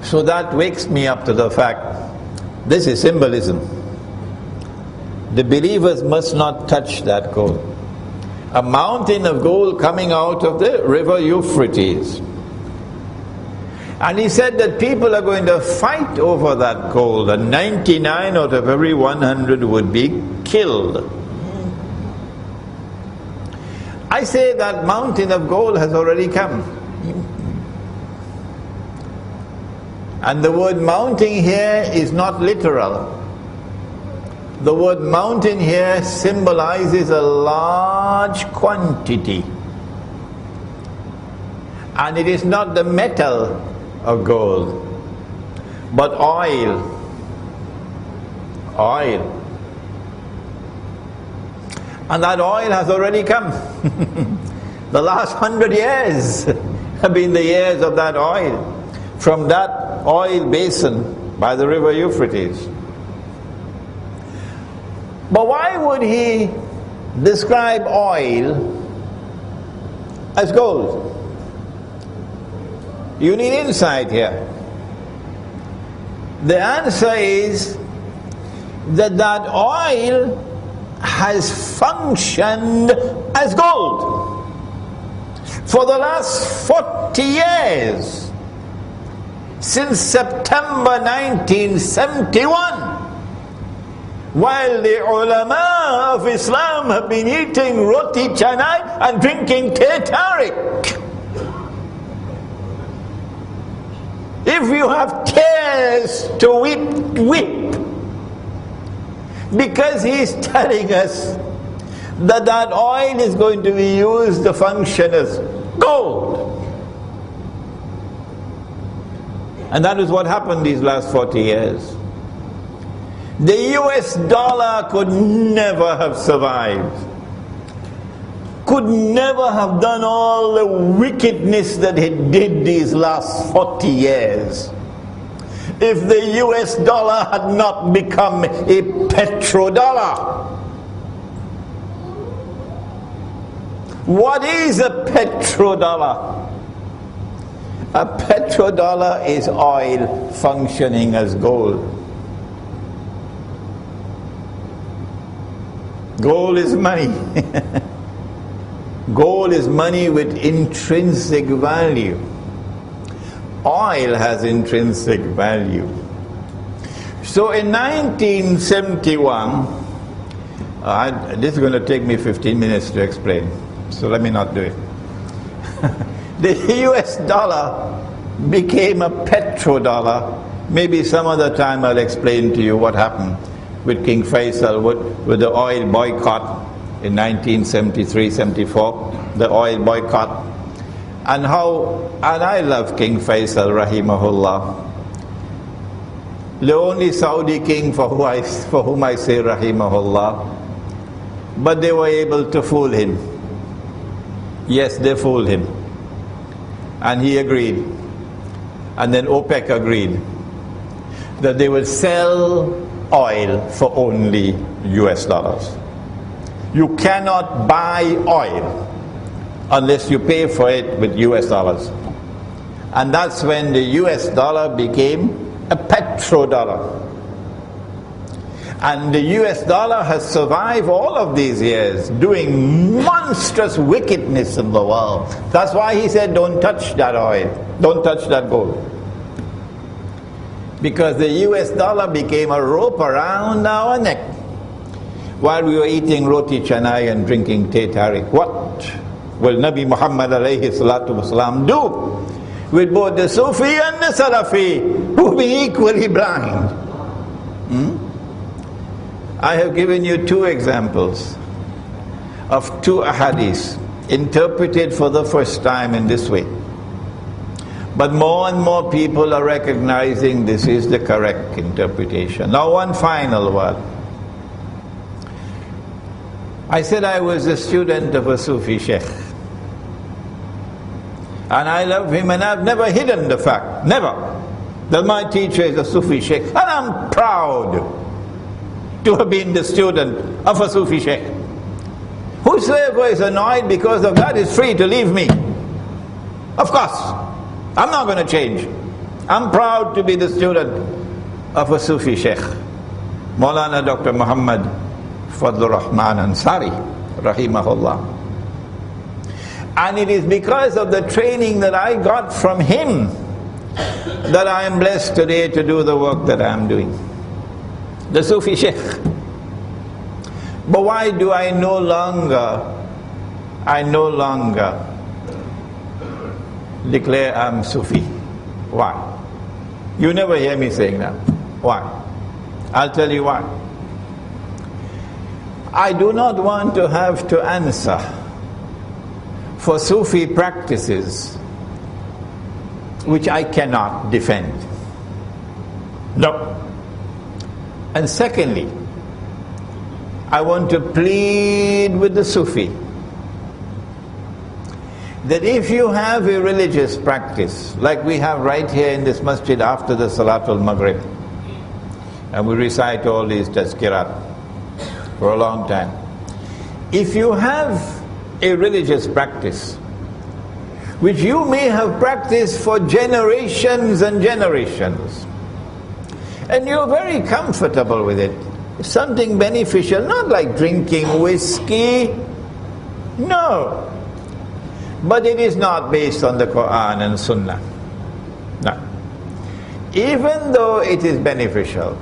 So that wakes me up to the fact, this is symbolism. The believers must not touch that gold. A mountain of gold coming out of the river Euphrates. And he said that people are going to fight over that gold, and 99 out of every 100 would be killed. I say that mountain of gold has already come. And the word mountain here is not literal. The word mountain here symbolizes a large quantity. And it is not the metal of gold, but oil. Oil. And that oil has already come. The last 100 years have been the years of that oil, from that oil basin by the river Euphrates. But why would he describe oil as gold? You need insight here. The answer is that that oil has functioned as gold for the last 40 years, since September 1971, while the ulama of Islam have been eating roti canai and drinking teh tarik. If you have tears to weep, because he's telling us that that oil is going to be used to function as gold. And that is what happened these last 40 years. The US dollar could never have survived, could never have done all the wickedness that it did these last 40 years, if the US dollar had not become a petrodollar. What is a petrodollar? A petrodollar is oil functioning as gold. Gold is money. Gold is money with intrinsic value. Oil has intrinsic value. So in 1971, this is going to take me 15 minutes to explain, so let me not do it. The US dollar became a petrodollar. Maybe some other time I'll explain to you what happened with King Faisal, with the oil boycott in 1973-74, the oil boycott. And I love King Faisal, rahimahullah. The only Saudi king for whom I say rahimahullah. But they were able to fool him. Yes, they fooled him. And he agreed. And then OPEC agreed that they will sell oil for only US dollars. You cannot buy oil unless you pay for it with US dollars. And that's when the US dollar became a petrodollar. And the US dollar has survived all of these years doing monstrous wickedness in the world. That's why he said, don't touch that oil, don't touch that gold. Because the US dollar became a rope around our neck while we were eating roti canai and drinking teh tarik. What will Nabi Muhammad alayhi salatu wasalam do with both the Sufi and the Salafi, who be equally blind? I have given you two examples of two ahadith interpreted for the first time in this way. But more and more people are recognizing this is the correct interpretation. Now one final one. I said I was a student of a Sufi Sheikh. And I love him, and I've never hidden the fact, never, that my teacher is a Sufi Sheikh. And I'm proud to have been the student of a Sufi Sheikh. Whosoever is annoyed because of that is free to leave me. Of course, I'm not going to change. I'm proud to be the student of a Sufi Sheikh, Maulana Dr. Muhammad Fadlur Rahman Ansari, rahimahullah. And it is because of the training that I got from him that I am blessed today to do the work that I am doing. The Sufi Sheikh. But why do I no longer declare I'm Sufi? Why? You never hear me saying that. Why? I'll tell you why. I do not want to have to answer for Sufi practices which I cannot defend. No. And secondly, I want to plead with the Sufi that if you have a religious practice, like we have right here in this masjid after the Salatul Maghrib, and we recite all these tazkirat for a long time. If you have a religious practice, which you may have practiced for generations and generations, and you're very comfortable with it, something beneficial, not like drinking whiskey, no. But it is not based on the Quran and Sunnah. No. Even though it is beneficial,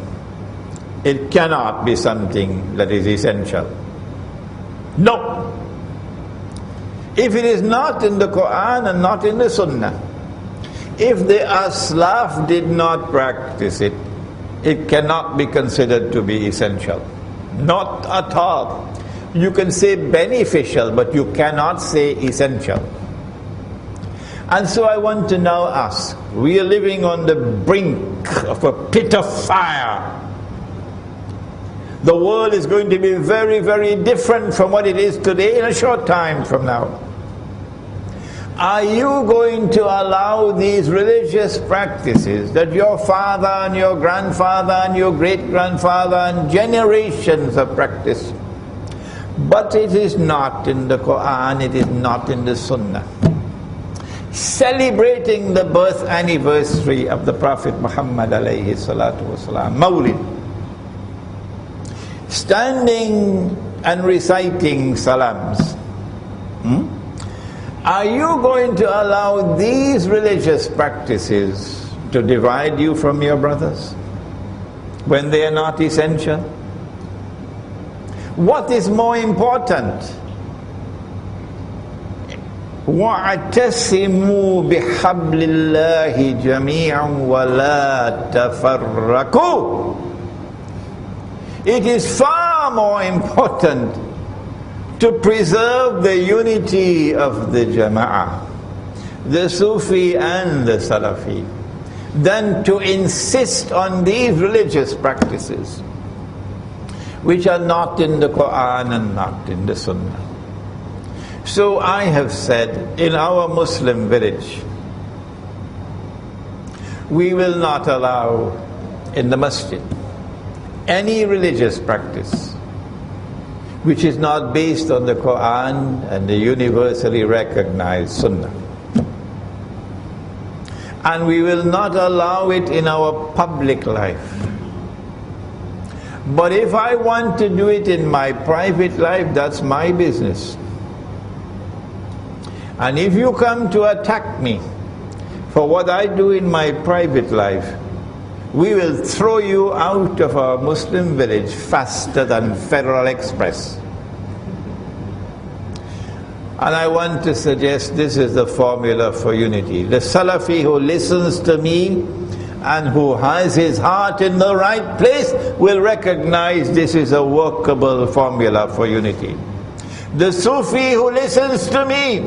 it cannot be something that is essential. No. If it is not in the Quran and not in the Sunnah, if the Aslaf did not practice it, it cannot be considered to be essential. Not at all. You can say beneficial, but you cannot say essential. And so I want to now ask, we are living on the brink of a pit of fire. The world is going to be very, very different from what it is today in a short time from now. Are you going to allow these religious practices that your father and your grandfather and your great-grandfather and generations have practiced, but it is not in the Quran, it is not in the Sunnah, celebrating the birth anniversary of the Prophet Muhammad alayhi salatu wasalam, Mawlid, standing and reciting salams, Are you going to allow these religious practices to divide you from your brothers when they are not essential? What is more important? وَاعْتَصِمُوا بِحَبْلِ اللَّهِ جَمِيعًا وَلَا تَفَرَّقُوا. It is far more important to preserve the unity of the Jama'ah, the Sufi and the Salafi, than to insist on these religious practices which are not in the Quran and not in the Sunnah. So I have said, in our Muslim village, we will not allow in the masjid any religious practice which is not based on the Quran and the universally recognized Sunnah. And we will not allow it in our public life. But if I want to do it in my private life, that's my business. And if you come to attack me for what I do in my private life, we will throw you out of our Muslim village faster than Federal Express. And I want to suggest this is the formula for unity. The Salafi who listens to me and who has his heart in the right place will recognize this is a workable formula for unity. The Sufi who listens to me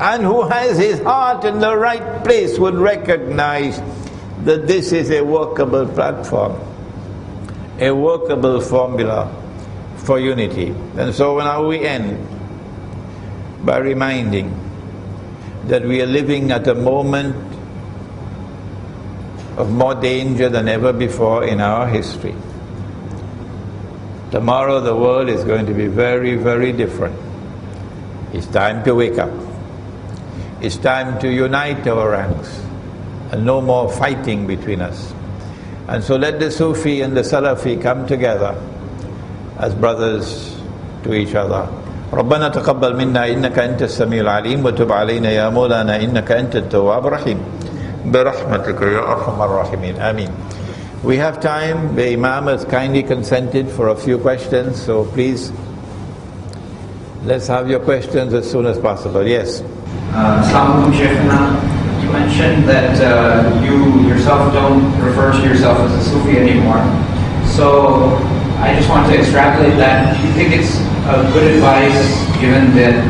and who has his heart in the right place would recognize that this is a workable platform, a workable formula for unity. And so now we end by reminding that we are living at a moment of more danger than ever before in our history. Tomorrow the world is going to be very, very different. It's time to wake up. It's time to unite our ranks and no more fighting between us. And so let the Sufi and the Salafi come together as brothers to each other. ربنا تقبل منا إنك أنت السميع العليم وتب علينا يا مولانا إنك أنت التواب الرحيم برحمتك يا أرحم الراحمين آمين. We have time. The Imam has kindly consented for a few questions, so please let's have your questions as soon as possible. Yes. Assalamu alaikum, Sheikh. You mentioned that you yourself don't refer to yourself as a Sufi anymore. So I just want to extrapolate that. Do you think it's a good advice, given the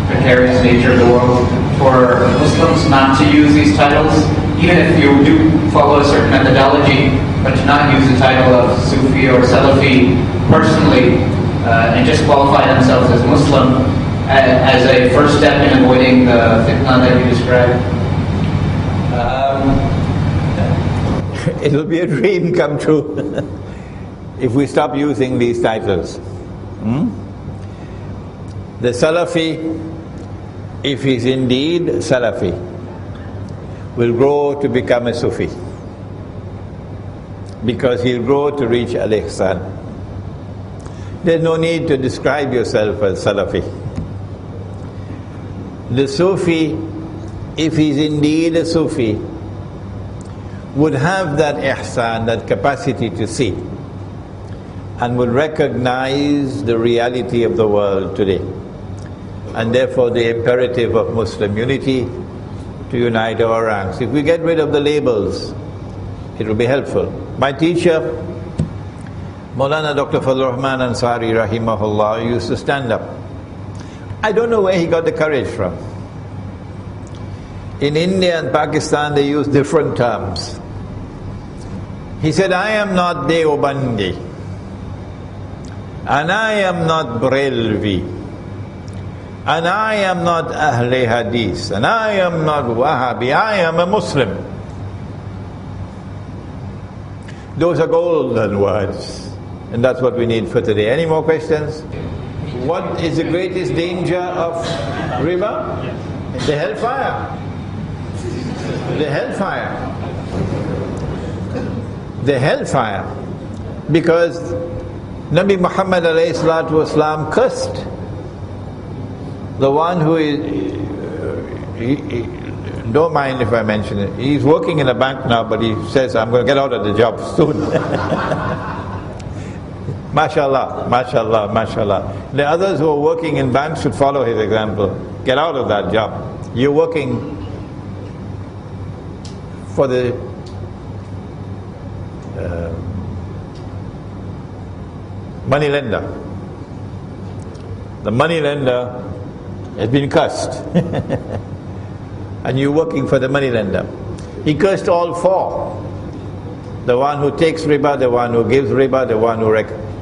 precarious nature of the world, for Muslims not to use these titles, even if you do follow a certain methodology, but to not use the title of Sufi or Salafi personally, and just qualify themselves as Muslim as a first step in avoiding the fitna that you described? It'll be a dream come true if we stop using these titles. The Salafi, if he's indeed Salafi, will grow to become a Sufi, because he'll grow to reach al-ihsan. There's no need to describe yourself as Salafi. The Sufi, if he's indeed a Sufi, would have that ihsan, that capacity to see, and would recognize the reality of the world today, and therefore the imperative of Muslim unity to unite our ranks. If we get rid of the labels, it will be helpful. My teacher, Maulana Dr. Fazlur Rahman Ansari rahimahullah, used to stand up. I don't know where he got the courage from. In India and Pakistan they use different terms. He said, I am not Deobandi, and I am not Brelvi, and I am not Ahle Hadith, and I am not Wahhabi, I am a Muslim. Those are golden words, and that's what we need for today. Any more questions? What is the greatest danger of riba? The hellfire. The hellfire. The hellfire. Because Nabi Muhammad alayhi salatu wasalam cursed The one who is, don't mind if I mention it, he's working in a bank now, but he says, I'm going to get out of the job soon. MashaAllah, MashaAllah, MashaAllah. The others who are working in banks should follow his example. Get out of that job. You're working for the money lender. The money lender has been cursed. And you're working for the money lender. He cursed all four. The one who takes riba, the one who gives riba, the one who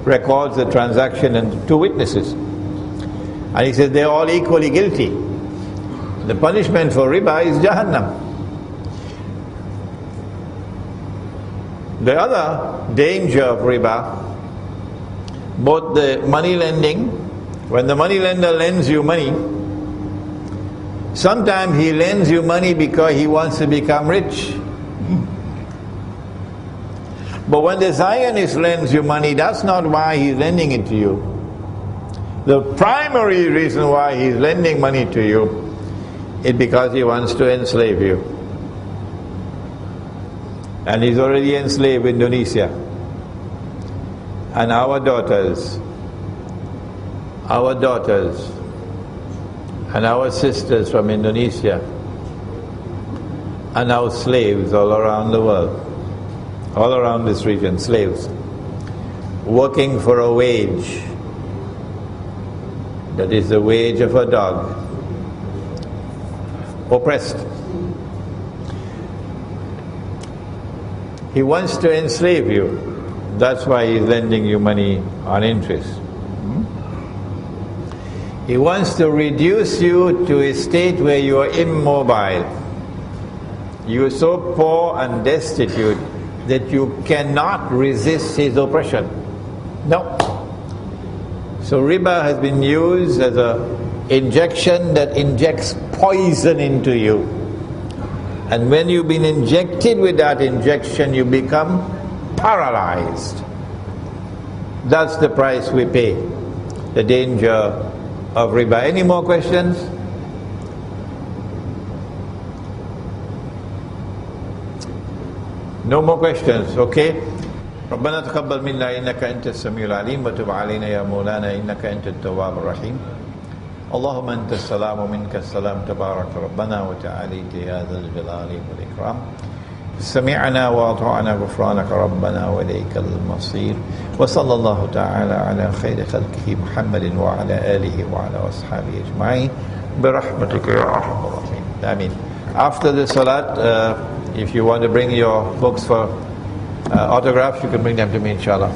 records the transaction, and two witnesses. And he says they're all equally guilty. The punishment for riba is Jahannam. The other danger of riba, both the money lending, when the money lender lends you money, sometimes he lends you money because he wants to become rich. But when the Zionist lends you money, that's not why he's lending it to you. The primary reason why he's lending money to you is because he wants to enslave you. And he's already enslaved Indonesia. And our daughters, and our sisters from Indonesia are now slaves all around the world. All around this region, slaves, working for a wage that is the wage of a dog, oppressed. He wants to enslave you. That's why he's lending you money on interest. He wants to reduce you to a state where you are immobile. You are so poor and destitute that you cannot resist his oppression. No. So riba has been used as an injection that injects poison into you. And when you've been injected with that injection, you become paralyzed. That's the price we pay. The danger of riba. Any more questions? No more questions, okay? ربنا تقبل منا إنك أنت السميع العليم وتب علينا يا مولانا إنك أنت التواب الرحيم اللهم أنت السلام ومنك السلام تبارك ربنا وتعاليت يا ذا الجلال والإكرام سمعنا وأطعنا غفرانك ربنا وإليك المصير وصلى الله تعالى على خير خلقه محمد وعلى آله وعلى أصحابه أجمعين برحمتك يا أرحم الراحمين آمين. After the salat, if you want to bring your books for autographs, you can bring them to me, inshallah.